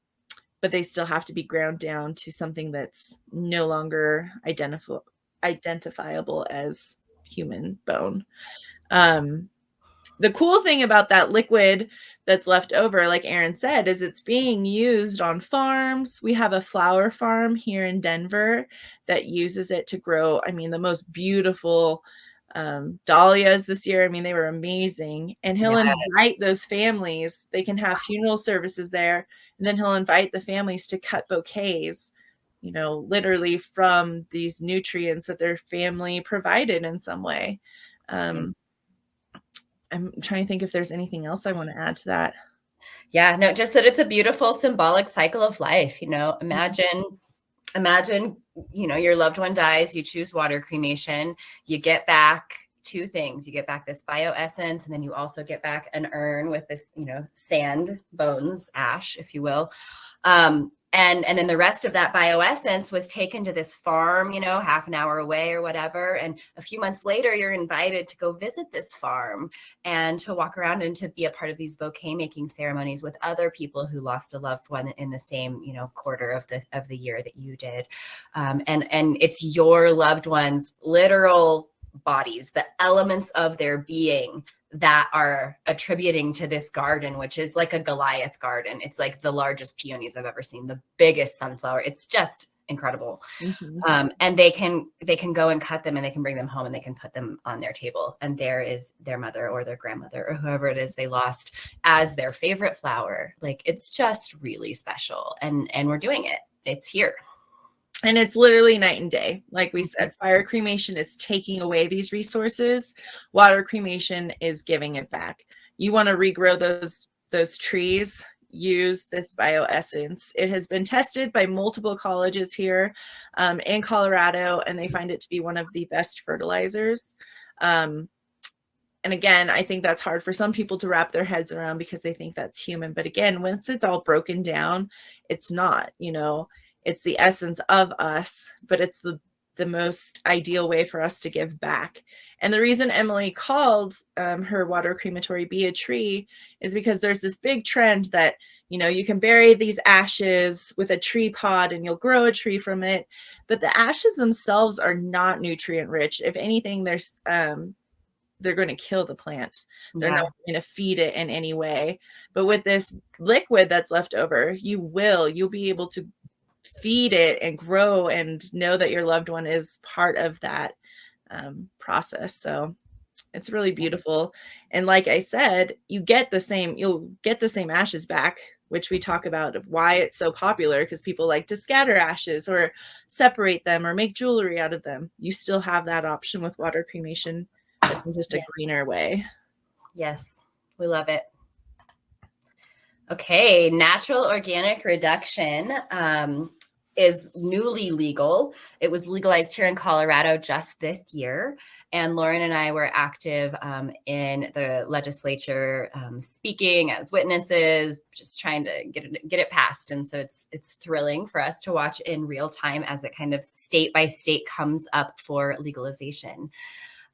they still have to be ground down to something that's no longer identifiable as human bone. The cool thing about that liquid that's left over, like Erin said, is it's being used on farms. We have a flower farm here in Denver that uses it to grow, I mean, the most beautiful dahlias this year. I mean, they were amazing. And he'll invite those families. They can have funeral services there. And then he'll invite the families to cut bouquets, you know, literally from these nutrients that their family provided in some way. I'm trying to think if there's anything else I want to add to that. Yeah, no, just that it's a beautiful symbolic cycle of life. You know, imagine, you know, your loved one dies, you choose water cremation, you get back two things. You get back this bioessence, and then you also get back an urn with this, you know, sand, bones, ash, if you will. And then the rest of that bioessence was taken to this farm, you know, half an hour away or whatever. And a few months later, you're invited to go visit this farm and to walk around and to be a part of these bouquet making ceremonies with other people who lost a loved one in the same, you know, quarter of the year that you did. And it's your loved one's literal bodies, the elements of their being that are attributing to this garden, which is like a Goliath garden. It's like the largest peonies I've ever seen, the biggest sunflower. It's just incredible. Mm-hmm. And they can go and cut them, and they can bring them home, and they can put them on their table. And there is their mother or their grandmother or whoever it is they lost as their favorite flower. Like, it's just really special. And we're doing it. It's here. And it's literally night and day. Like we said, fire cremation is taking away these resources. Water cremation is giving it back. You want to regrow those trees, use this bioessence. It has been tested by multiple colleges here in Colorado, and they find it to be one of the best fertilizers. And again, I think that's hard for some people to wrap their heads around because they think that's human. But again, once it's all broken down, it's not, it's the essence of us, but it's the most ideal way for us to give back. And the reason Emily called her water crematory Be a Tree is because there's this big trend that, you can bury these ashes with a tree pod and you'll grow a tree from it. But the ashes themselves are not nutrient rich. If anything, they're going to kill the plant. They're not going to feed it in any way. But with this liquid that's left over, you'll be able to feed it and grow and know that your loved one is part of that process. So it's really beautiful. And like I said, you'll get the same ashes back, which we talk about of why it's so popular, because people like to scatter ashes or separate them or make jewelry out of them. You still have that option with water cremation, but in just a greener way. Yes, we love it. Okay, natural organic reduction is newly legal. It was legalized here in Colorado just this year. And Lauren and I were active in the legislature, speaking as witnesses, just trying to get it passed. And so it's thrilling for us to watch in real time as it kind of state by state comes up for legalization.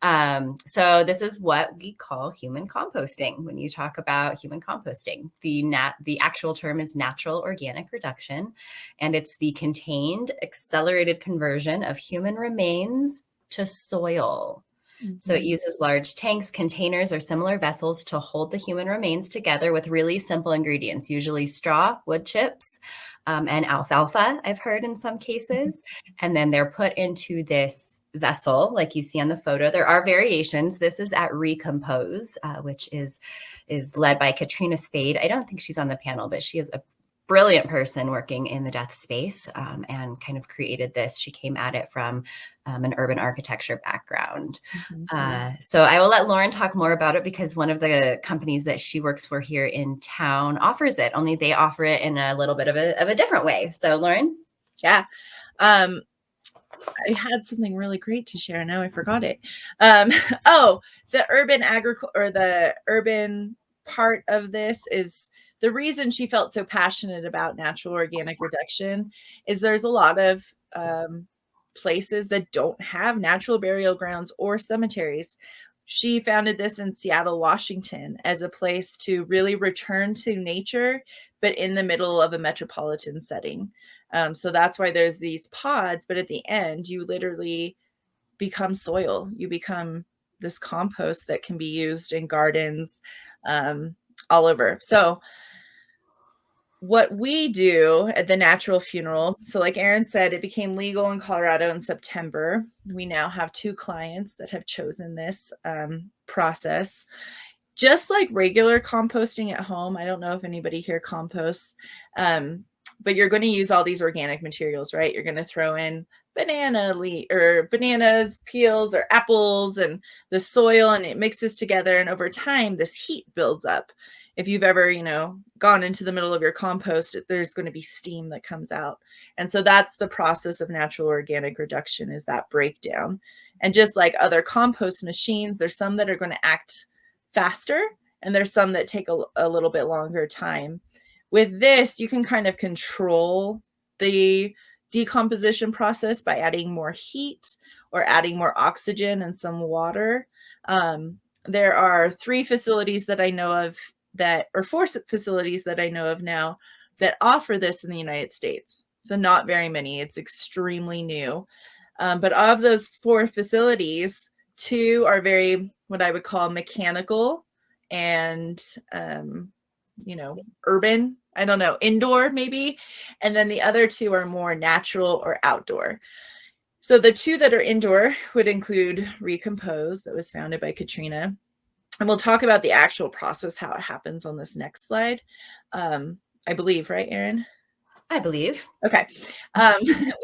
So this is what we call human composting. When you talk about human composting, the actual term is natural organic reduction, and it's the contained accelerated conversion of human remains to soil. Mm-hmm. So it uses large tanks, containers, or similar vessels to hold the human remains together with really simple ingredients, usually straw, wood chips, and alfalfa, I've heard in some cases. And then they're put into this vessel, like you see on the photo. There are variations. This is at Recompose, which is led by Katrina Spade. I don't think she's on the panel, but she is a brilliant person working in the death space and kind of created this. She came at it from an urban architecture background. Mm-hmm. So I will let Lauren talk more about it, because one of the companies that she works for here in town offers it, only they offer it in a little bit of a different way. So Lauren? Yeah. I had something really great to share. Now I forgot it. The urban part of this is the reason she felt so passionate about natural organic reduction is there's a lot of places that don't have natural burial grounds or cemeteries. She founded this in Seattle, Washington, as a place to really return to nature, but in the middle of a metropolitan setting. So that's why there's these pods, but at the end, you literally become soil. You become this compost that can be used in gardens all over. So what we do at the Natural Funeral, so like Erin said, it became legal in Colorado in September. We now have 2 clients that have chosen this process. Just like regular composting at home, I don't know if anybody here composts, but you're going to use all these organic materials, right? You're going to throw in bananas, peels, or apples, and the soil, and it mixes together. And over time, this heat builds up. If you've ever, gone into the middle of your compost, there's going to be steam that comes out. And so that's the process of natural organic reduction, is that breakdown. And just like other compost machines, there's some that are going to act faster, and there's some that take a little bit longer time. With this, you can kind of control the decomposition process by adding more heat or adding more oxygen and some water. There are 3 facilities that I know of or 4 facilities that I know of now that offer this in the United States. So not very many. It's extremely new. But of those 4 facilities, 2 are very, what I would call mechanical and urban, I don't know, indoor maybe. And then the other two are more natural or outdoor. So the two that are indoor would include Recompose, that was founded by Katrina. And we'll talk about the actual process, how it happens on this next slide. I believe, right, Erin? I believe. Okay.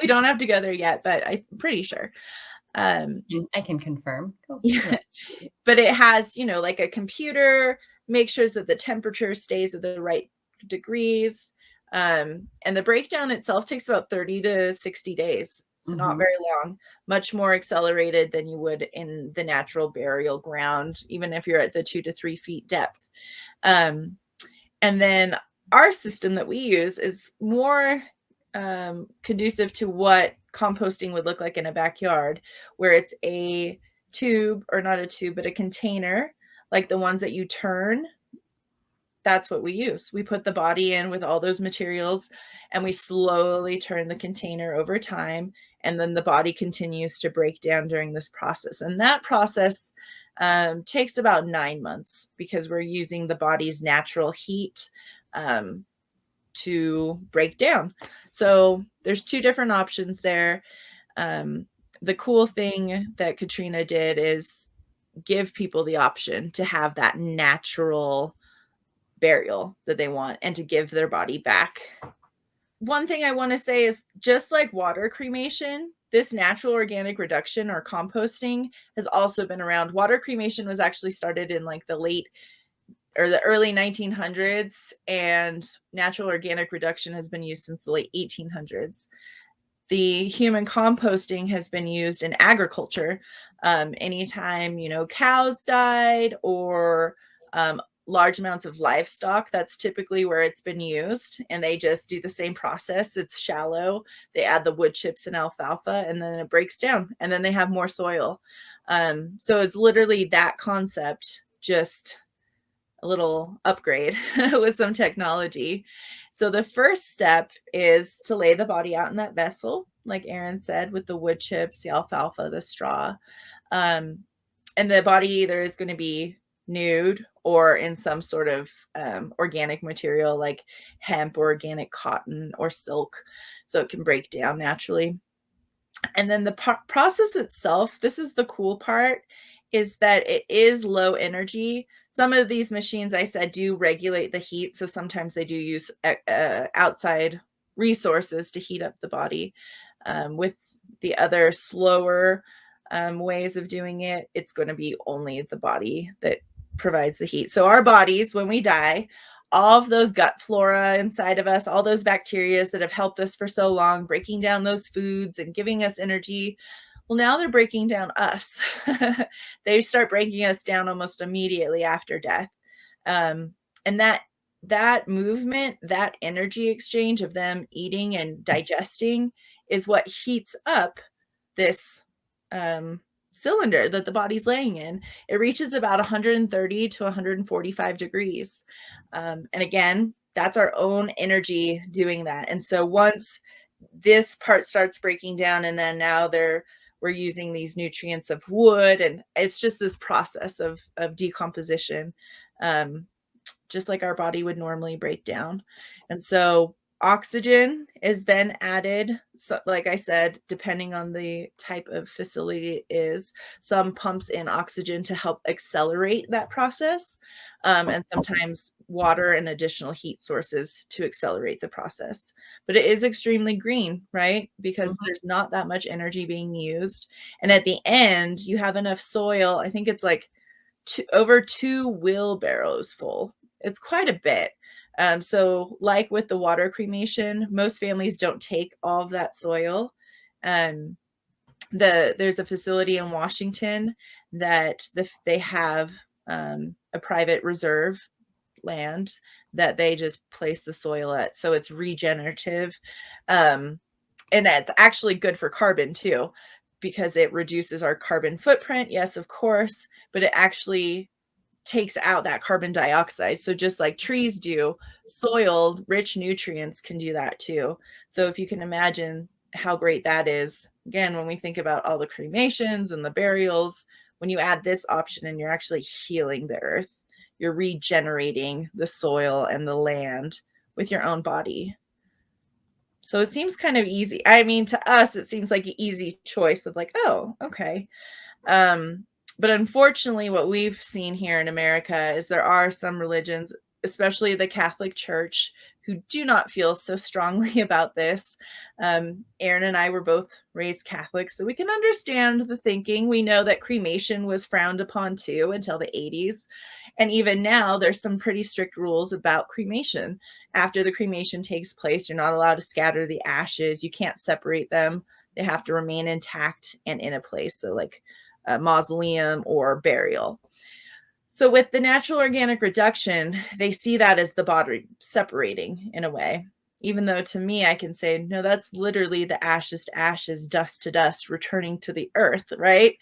We don't have to go there yet, but I'm pretty sure. I can confirm. Yeah. But it has, like a computer, make sure that the temperature stays at the right degrees. And the breakdown itself takes about 30 to 60 days. So not very long, much more accelerated than you would in the natural burial ground, even if you're at the 2 to 3 feet depth. And then our system that we use is more conducive to what composting would look like in a backyard, where it's a tube, or not a tube, but a container, like the ones that you turn. That's what we use. We put the body in with all those materials, and we slowly turn the container over time. And then the body continues to break down during this process. And that process takes about 9 months, because we're using the body's natural heat to break down. So there's two different options there. The cool thing that Katrina did is give people the option to have that natural burial that they want and to give their body back. One thing I want to say is, just like water cremation, this natural organic reduction or composting has also been around. Water cremation was actually started in like the early 1900s, and natural organic reduction has been used since the late 1800s. The human composting has been used in agriculture. Anytime, cows died, or large amounts of livestock, that's typically where it's been used. And they just do the same process. It's shallow. They add the wood chips and alfalfa, and then it breaks down, and then they have more soil. So it's literally that concept, just a little upgrade with some technology. So the first step is to lay the body out in that vessel, like Erin said, with the wood chips, the alfalfa, the straw. And the body either is going to be nude or in some sort of organic material like hemp or organic cotton or silk, so it can break down naturally. And then the process itself, this is the cool part, is that it is low energy. Some of these machines, I said, do regulate the heat. So sometimes they do use outside resources to heat up the body. With the other slower ways of doing it, it's going to be only the body that provides the heat. So our bodies, when we die, all of those gut flora inside of us, all those bacteria that have helped us for so long, breaking down those foods and giving us energy, well, now they're breaking down us. They start breaking us down almost immediately after death. And that movement, that energy exchange of them eating and digesting is what heats up this cylinder that the body's laying in. It reaches about 130 to 145 degrees. And again, that's our own energy doing that. And so once this part starts breaking down, and then now we're using these nutrients of wood, and it's just this process of decomposition, just like our body would normally break down. And so oxygen is then added. So, like I said, depending on the type of facility it is, some pumps in oxygen to help accelerate that process, and sometimes water and additional heat sources to accelerate the process. But it is extremely green, right? Because there's not that much energy being used. And at the end, you have enough soil. I think it's like over 2 wheelbarrows full. It's quite a bit. So like with the water cremation, most families don't take all of that soil. There's a facility in Washington that they have a private reserve land that they just place the soil at. So it's regenerative. And it's actually good for carbon too, because it reduces our carbon footprint. Yes, of course, but it actually takes out that carbon dioxide. So just like trees do, soil rich nutrients can do that too. So if you can imagine how great that is, again, when we think about all the cremations and the burials, when you add this option and you're actually healing the earth, you're regenerating the soil and the land with your own body. So it seems kind of easy. I mean, to us, it seems like an easy choice of like, oh, okay. But unfortunately, what we've seen here in America is there are some religions, especially the Catholic Church, who do not feel so strongly about this. Erin and I were both raised Catholic, so we can understand the thinking. We know that cremation was frowned upon too until the 80s. And even now, there's some pretty strict rules about cremation. After the cremation takes place, you're not allowed to scatter the ashes. You can't separate them. They have to remain intact and in a place. So like a mausoleum or burial. So with the natural organic reduction, they see that as the body separating in a way, even though to me, I can say, no, that's literally the ashes to ashes, dust to dust, returning to the earth, right?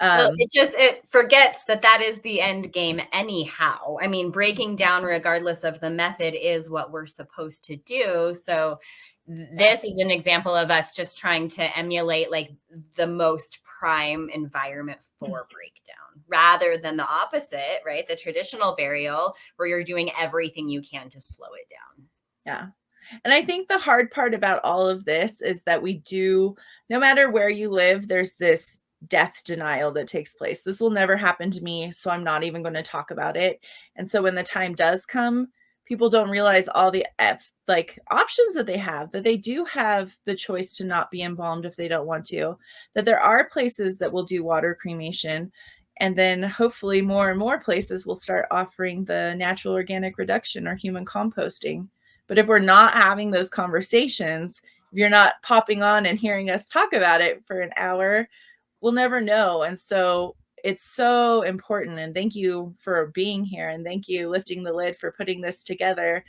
Well, it forgets that is the end game anyhow. I mean, breaking down regardless of the method is what we're supposed to do. So this is an example of us just trying to emulate like the most prime environment for breakdown rather than the opposite, right? The traditional burial where you're doing everything you can to slow it down. Yeah. And I think the hard part about all of this is that no matter where you live, there's this death denial that takes place. This will never happen to me, so I'm not even going to talk about it. And so when the time does come, people don't realize all the options that they have, that they do have the choice to not be embalmed if they don't want to, that there are places that will do water cremation. And then hopefully more and more places will start offering the natural organic reduction or human composting. But if we're not having those conversations, if you're not popping on and hearing us talk about it for an hour, we'll never know. And so it's so important. And thank you for being here. And thank you, Lifting the Lid, for putting this together.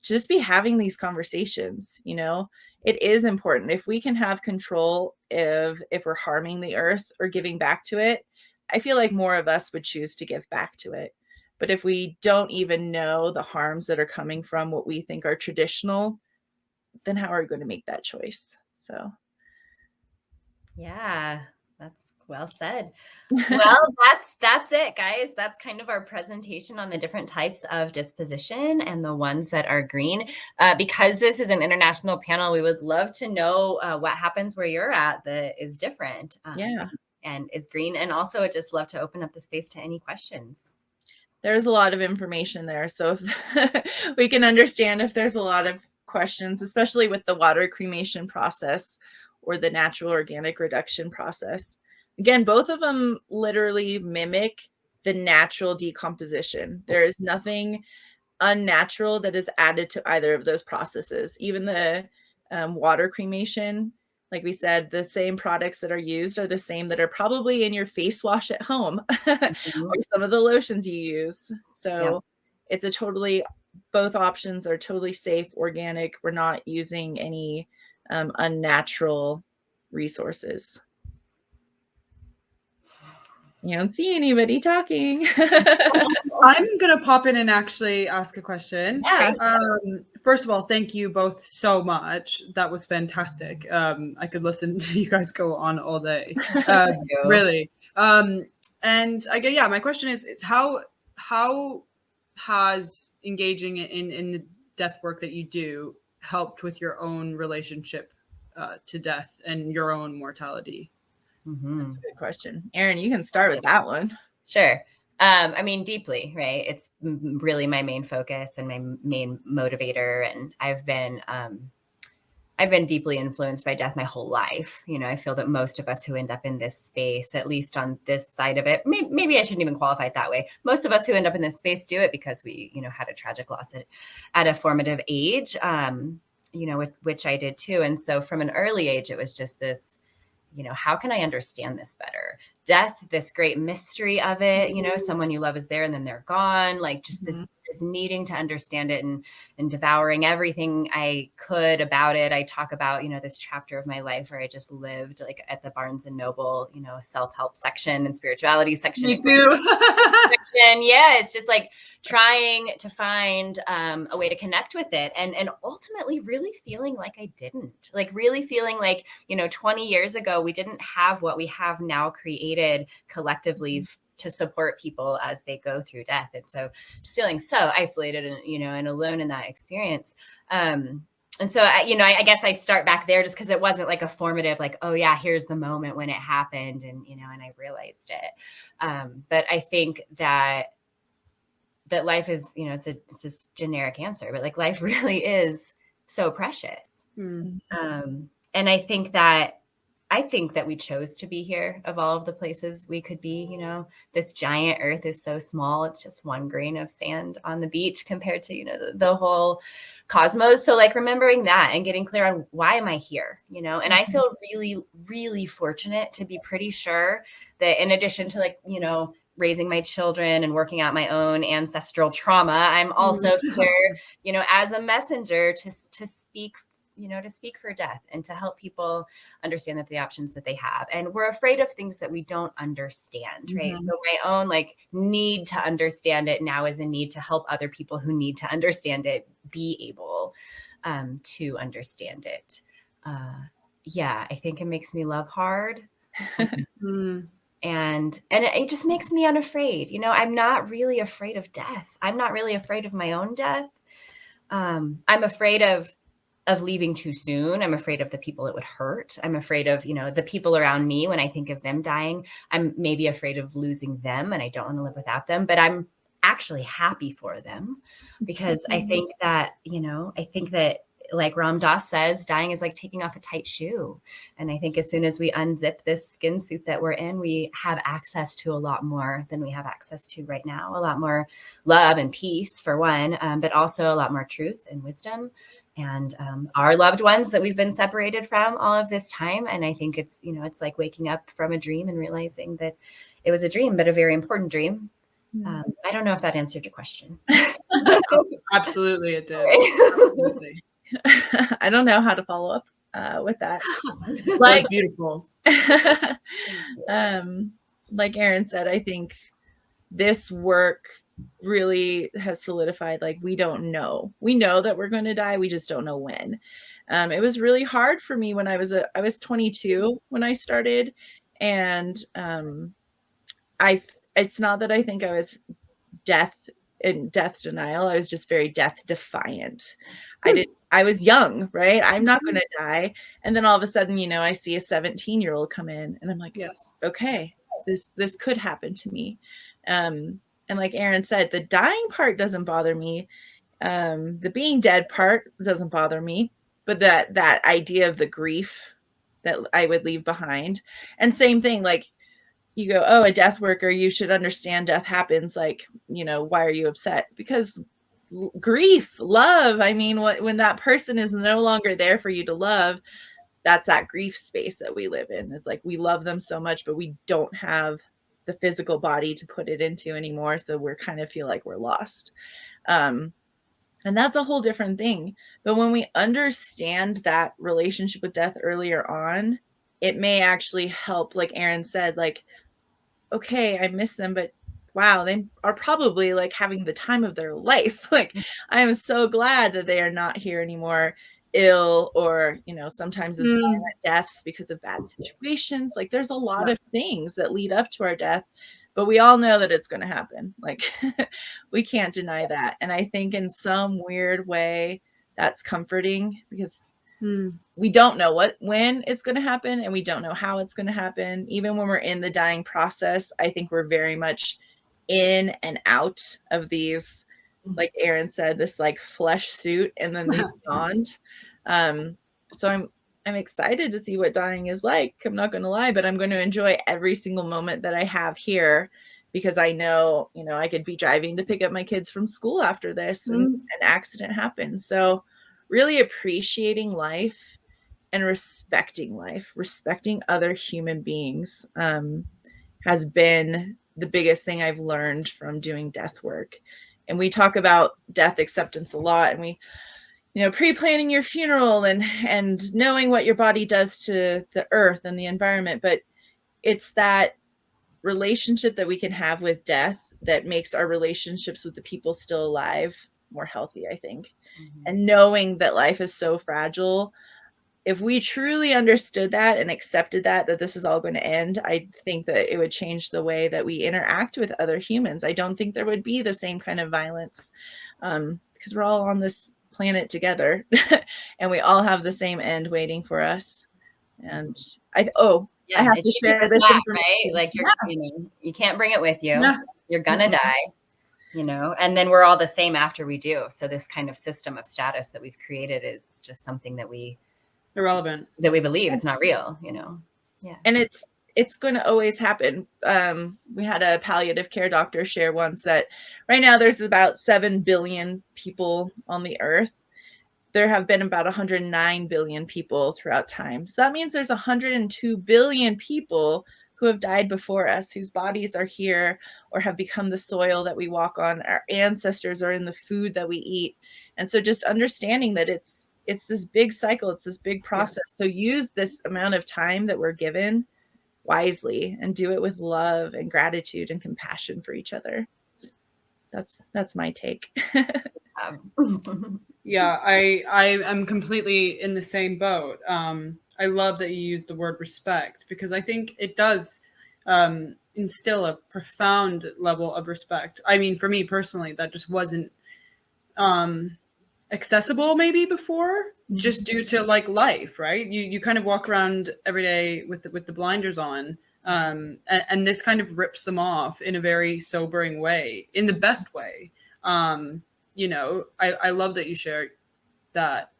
Just be having these conversations. It is important. If we can have control if we're harming the earth or giving back to it, I feel like more of us would choose to give back to it. But if we don't even know the harms that are coming from what we think are traditional, then how are we going to make that choice? So, yeah, that's well said. Well, that's it, guys. That's kind of our presentation on the different types of disposition and the ones that are green. Because this is an international panel, we would love to know what happens where you're at that is different and is green. And also, I'd just love to open up the space to any questions. There's a lot of information there. So if we can understand if there's a lot of questions, especially with the water cremation process or the natural organic reduction process. Again, both of them literally mimic the natural decomposition. There is nothing unnatural that is added to either of those processes. Even the water cremation, like we said, the same products that are used are the same that are probably in your face wash at home or some of the lotions you use. So it's both options are totally safe, organic. We're not using any unnatural resources. You don't see anybody talking. I'm going to pop in and actually ask a question. Yeah. First of all, thank you both so much. That was fantastic. I could listen to you guys go on all day. Really. And I guess, my question is how has engaging in the death work that you do helped with your own relationship to death and your own mortality? That's a good question. Erin, you can start with that one. Sure. I mean, deeply, right? It's really my main focus and my main motivator. And I've been deeply influenced by death my whole life. I feel that most of us who end up in this space, at least on this side of it, maybe I shouldn't even qualify it that way. Most of us who end up in this space do it because we, had a tragic loss at a formative age, which I did too. And so from an early age, it was just this, how can I understand this better? Death, this great mystery of it, someone you love is there and then they're gone. Like just this needing to understand it and devouring everything I could about it. I talk about, this chapter of my life where I just lived like at the Barnes and Noble, self-help section and spirituality section. Me too. Yeah, it's just like trying to find a way to connect with it and ultimately really feeling like I didn't. Like really feeling like, 20 years ago, we didn't have what we have now created collectively to support people as they go through death. And so just feeling so isolated and, and alone in that experience. And so, I guess I start back there just because it wasn't like a formative, like, oh yeah, here's the moment when it happened. And, and I realized it. But I think that life is, it's this generic answer, but like life really is so precious. And I think that we chose to be here of all of the places we could be. This giant earth is so small. It's just one grain of sand on the beach compared to, the whole cosmos. So like remembering that and getting clear on why am I here, and I feel really, really fortunate to be pretty sure that in addition to like, raising my children and working out my own ancestral trauma, I'm also here, as a messenger to speak to speak for death and to help people understand that the options that they have. And we're afraid of things that we don't understand, right? So my own like need to understand it now is a need to help other people who need to understand it be able to understand it. I think it makes me love hard. And it just makes me unafraid. I'm not really afraid of death. I'm not really afraid of my own death. I'm afraid of leaving too soon. I'm afraid of the people it would hurt. I'm afraid of, the people around me when I think of them dying. I'm maybe afraid of losing them and I don't want to live without them, but I'm actually happy for them because I think that, like Ram Dass says, dying is like taking off a tight shoe. And I think as soon as we unzip this skin suit that we're in, we have access to a lot more than we have access to right now. A lot more love and peace for one, but also a lot more truth and wisdom. And our loved ones that we've been separated from all of this time. And I think it's, it's like waking up from a dream and realizing that it was a dream, but a very important dream. I don't know if that answered your question. Absolutely, it did. Absolutely. I don't know how to follow up with that. Like beautiful. Like Erin said, I think this work really has solidified, like, we don't know. We know that we're going to die. We just don't know when. It was really hard for me when I was 22 when I started. And it's not that I think I was in death denial. I was just very death defiant. I was young, right? I'm not going to die. And then all of a sudden, I see a 17-year-old come in and I'm like, yes, okay, this could happen to me. And like Erin said, the dying part doesn't bother me. The being dead part doesn't bother me, but that idea of the grief that I would leave behind. And same thing, like, you go, oh, a death worker, you should understand death happens. Like, why are you upset? Because grief, love. I mean, when that person is no longer there for you to love, that's that grief space that we live in. It's like, we love them so much, but we don't have the physical body to put it into anymore. So we're kind of feel like we're lost. And that's a whole different thing. But when we understand that relationship with death earlier on, it may actually help, like Erin said, like, okay, I miss them, but wow, they are probably like having the time of their life. Like, I am so glad that they are not here anymore, ill, or, sometimes it's violent deaths because of bad situations. Like, there's a lot of things that lead up to our death, but we all know that it's going to happen. Like, we can't deny that. And I think in some weird way that's comforting because we don't know when it's going to happen, and we don't know how it's going to happen. Even when we're in the dying process, I think we're very much in and out of these, like Erin said, this like flesh suit, and then they beyond. So I'm excited to see what dying is like. I'm not going to lie, but I'm going to enjoy every single moment that I have here, because I know, I could be driving to pick up my kids from school after this and an accident happens. So really appreciating life and respecting life, respecting other human beings, has been the biggest thing I've learned from doing death work. And we talk about death acceptance a lot, and we, pre-planning your funeral and knowing what your body does to the earth and the environment. But it's that relationship that we can have with death that makes our relationships with the people still alive more healthy, I think. And knowing that life is so fragile, if we truly understood that and accepted that this is all going to end, I think that it would change the way that we interact with other humans. I don't think there would be the same kind of violence, because we're all on this planet together and we all have the same end waiting for us. And I have to share this back, right? Like you can't bring it with you. Yeah. You're gonna die, and then we're all the same after we do. So this kind of system of status that we've created is just something that we believe. It's not real, Yeah. And it's going to always happen. We had a palliative care doctor share once that right now there's about 7 billion people on the earth. There have been about 109 billion people throughout time. So that means there's 102 billion people who have died before us, whose bodies are here or have become the soil that we walk on. Our ancestors are in the food that we eat. And so just understanding that it's this big cycle, it's this big process. Yes. So use this amount of time that we're given wisely and do it with love and gratitude and compassion for each other. That's my take. Yeah, I am completely in the same boat. I love that you used the word respect, because I think it does instill a profound level of respect. I mean, for me personally, that just wasn't accessible maybe before, just due to like life, right? You kind of walk around every day with the blinders on, and this kind of rips them off in a very sobering way, in the best way. I love that you shared that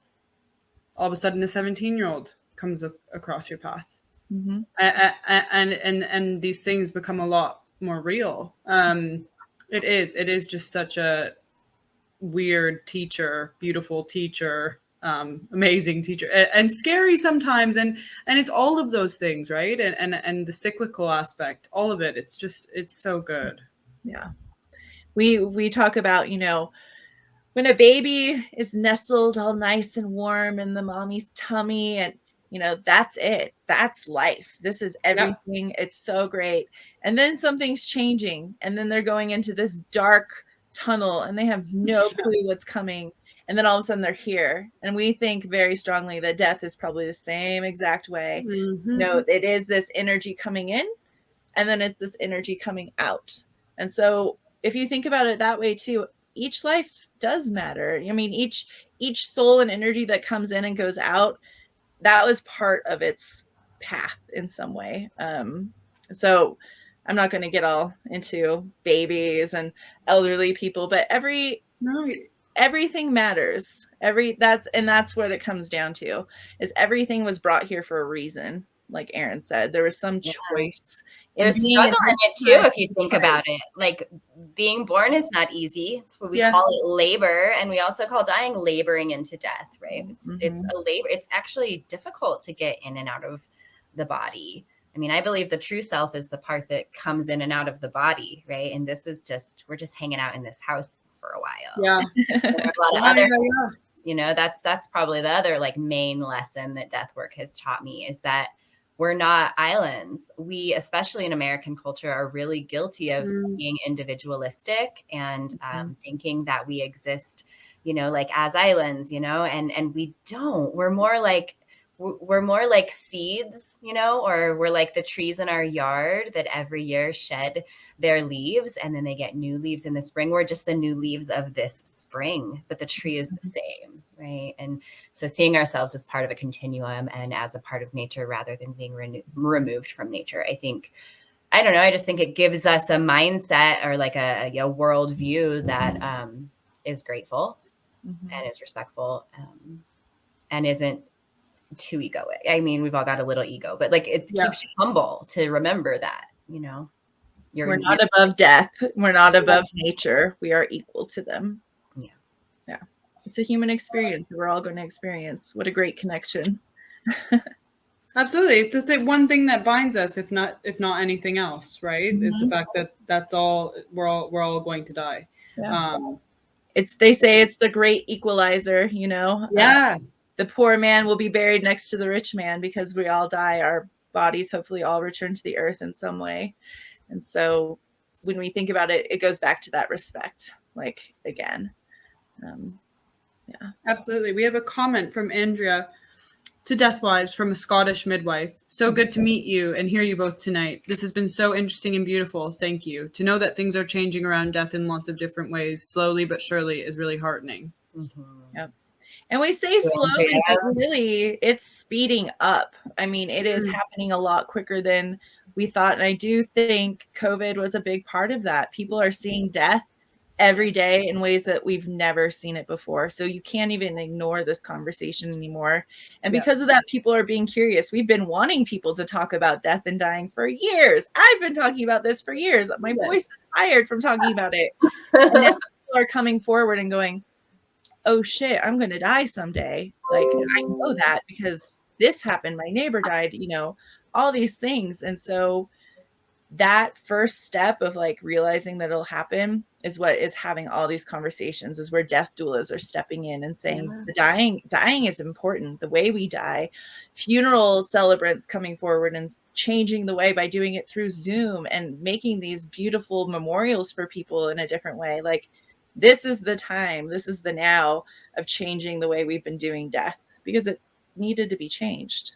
all of a sudden a 17-year-old comes across your path. Mm-hmm. And these things become a lot more real. It is just such a weird teacher, beautiful teacher, amazing teacher, and scary sometimes, and it's all of those things, right? And the cyclical aspect, all of it. It's so good. Yeah. We talk about, when a baby is nestled all nice and warm in the mommy's tummy, and that's it. That's life. This is everything. Yeah. It's so great. And then something's changing, and then they're going into this dark tunnel and they have no clue what's coming. And then all of a sudden they're here. And we think very strongly that death is probably the same exact way. Mm-hmm. It is this energy coming in, and then it's this energy coming out. And so if you think about it that way too, each life does matter. I mean, each soul and energy that comes in and goes out, that was part of its path in some way. So I'm not going to get all into babies and elderly people, but everything matters. That's what it comes down to, is everything was brought here for a reason. Like Erin said, there was some choice. There's struggle in it too, if you think about it. Like, being born is not easy. It's what we call it labor, and we also call dying laboring into death, right? It's a labor. It's actually difficult to get in and out of the body. I mean, I believe the true self is the part that comes in and out of the body, right? And this is we're just hanging out in this house for a while. Yeah. There are a lot of other, that's probably the other like main lesson that Deathwork has taught me, is that we're not islands. We, especially in American culture, are really guilty of being individualistic and thinking that we exist, like as islands, and we don't. We're more like seeds, or we're like the trees in our yard that every year shed their leaves and then they get new leaves in the spring. We're just the new leaves of this spring, but the tree is the same, right? And so seeing ourselves as part of a continuum and as a part of nature rather than being removed from nature, I just think it gives us a mindset or like a worldview that is grateful and is respectful and isn't too egoic. I mean, we've all got a little ego, but like it keeps you humble to remember that, we're not above death. We're not above nature. We are equal to them. Yeah. Yeah. It's a human experience that we're all going to experience. What a great connection. Absolutely. It's the one thing that binds us, if not anything else, right? Is the fact that that's all we're all going to die. Yeah. They say it's the great equalizer, Yeah. The poor man will be buried next to the rich man because we all die. Our bodies hopefully all return to the earth in some way. And so when we think about it, it goes back to that respect, like again. Absolutely. We have a comment from Andrea. To Deathwives from a Scottish midwife. So good to meet you and hear you both tonight. This has been so interesting and beautiful. Thank you. To know that things are changing around death in lots of different ways, slowly but surely, is really heartening. Yep. And we say slowly, but really it's speeding up. I mean, it is happening a lot quicker than we thought. And I do think COVID was a big part of that. People are seeing death every day in ways that we've never seen it before. So you can't even ignore this conversation anymore. And because of that, people are being curious. We've been wanting people to talk about death and dying for years. I've been talking about this for years. My voice is tired from talking about it. And now people are coming forward and going, oh shit, I'm going to die someday. Like, I know that because this happened. My neighbor died, you know, all these things. And so that first step of like realizing that it'll happen is what is having all these conversations, is where death doulas are stepping in and saying the dying is important. The way we die, funeral celebrants coming forward and changing the way by doing it through Zoom and making these beautiful memorials for people in a different way. Like, this is the time, this is the now of changing the way we've been doing death, because it needed to be changed.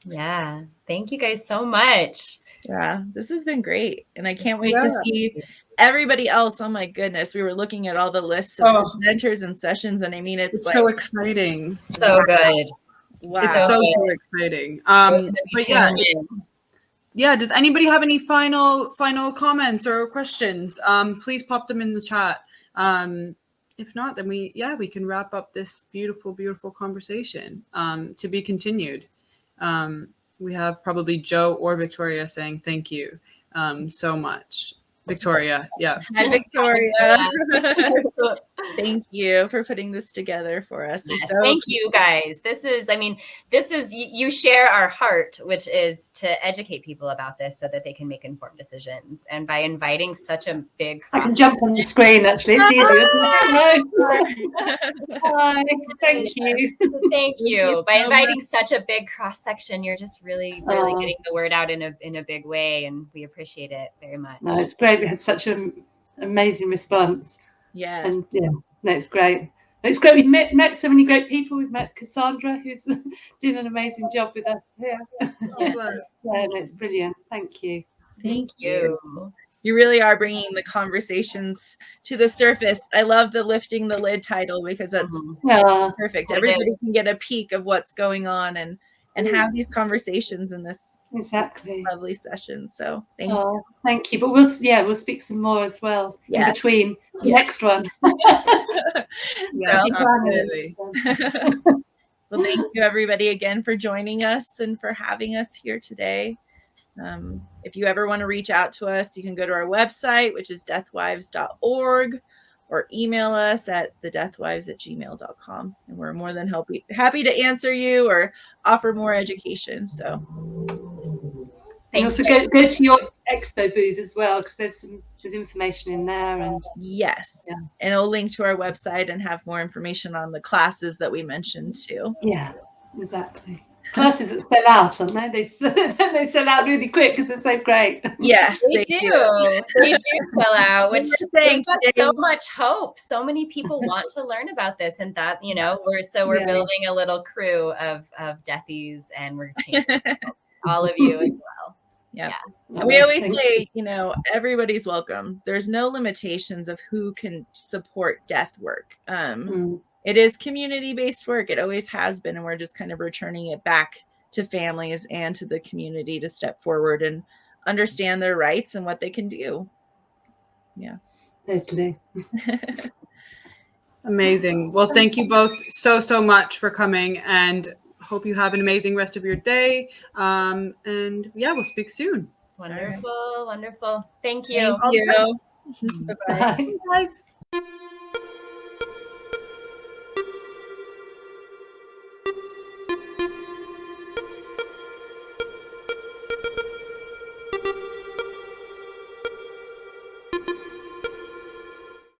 Yeah. Thank you guys so much. Yeah, this has been great. And I can't wait to see everybody else. Oh my goodness. We were looking at all the lists of presenters and sessions. And I mean, it's like, so exciting. So good. Wow. It's so exciting. But yeah, does anybody have any final comments or questions? Please pop them in the chat. If not, then we can wrap up this beautiful conversation to be continued. We have probably Joe or Victoria saying thank you so much. Victoria, yeah. Hi, Victoria. Thank you for putting this together for us. Yes, thank you guys. This is you share our heart, which is to educate people about this so that they can make informed decisions. And by inviting such a big I can jump on the screen, actually. It's easier. Hi, thank you. Thank you. By inviting such a big cross section, you're just really getting the word out in a big way, and we appreciate it very much. No, it's great. We had such an amazing response. Yes. And yeah, no, it's great. It's great. We've met so many great people. We've met Cassandra, who's doing an amazing job with us here. It's brilliant. Thank you. Thank you. You really are bringing the conversations to the surface. I love the lifting the lid title, because that's perfect. Everybody can get a peek of what's going on and have these conversations in this lovely session. So thank you. Thank you. But we'll speak some more as well in between the next one. Absolutely. Well, thank you everybody again for joining us and for having us here today. If you ever want to reach out to us, you can go to our website, which is deathwives.org, or email us at thedeathwives@gmail.com. And we're more than happy to answer you or offer more education. So and also go to your expo booth as well, because there's information in there. And and it'll link to our website and have more information on the classes that we mentioned too. Yeah, exactly. Classes that sell out, aren't they? They sell out really quick because they're so great. Yes, they do. They do sell out, which gives us so much hope. So many people want to learn about this, and that we're building a little crew of deathies, and we're changing all of you as well. Yeah. And we always say, everybody's welcome. There's no limitations of who can support death work. It is community-based work. It always has been, and we're just kind of returning it back to families and to the community to step forward and understand their rights and what they can do. Yeah. Totally. Amazing. Well, thank you both so much for coming, and hope you have an amazing rest of your day. And we'll speak soon. Wonderful. Thank you. Thank you. Bye-bye. Bye, guys.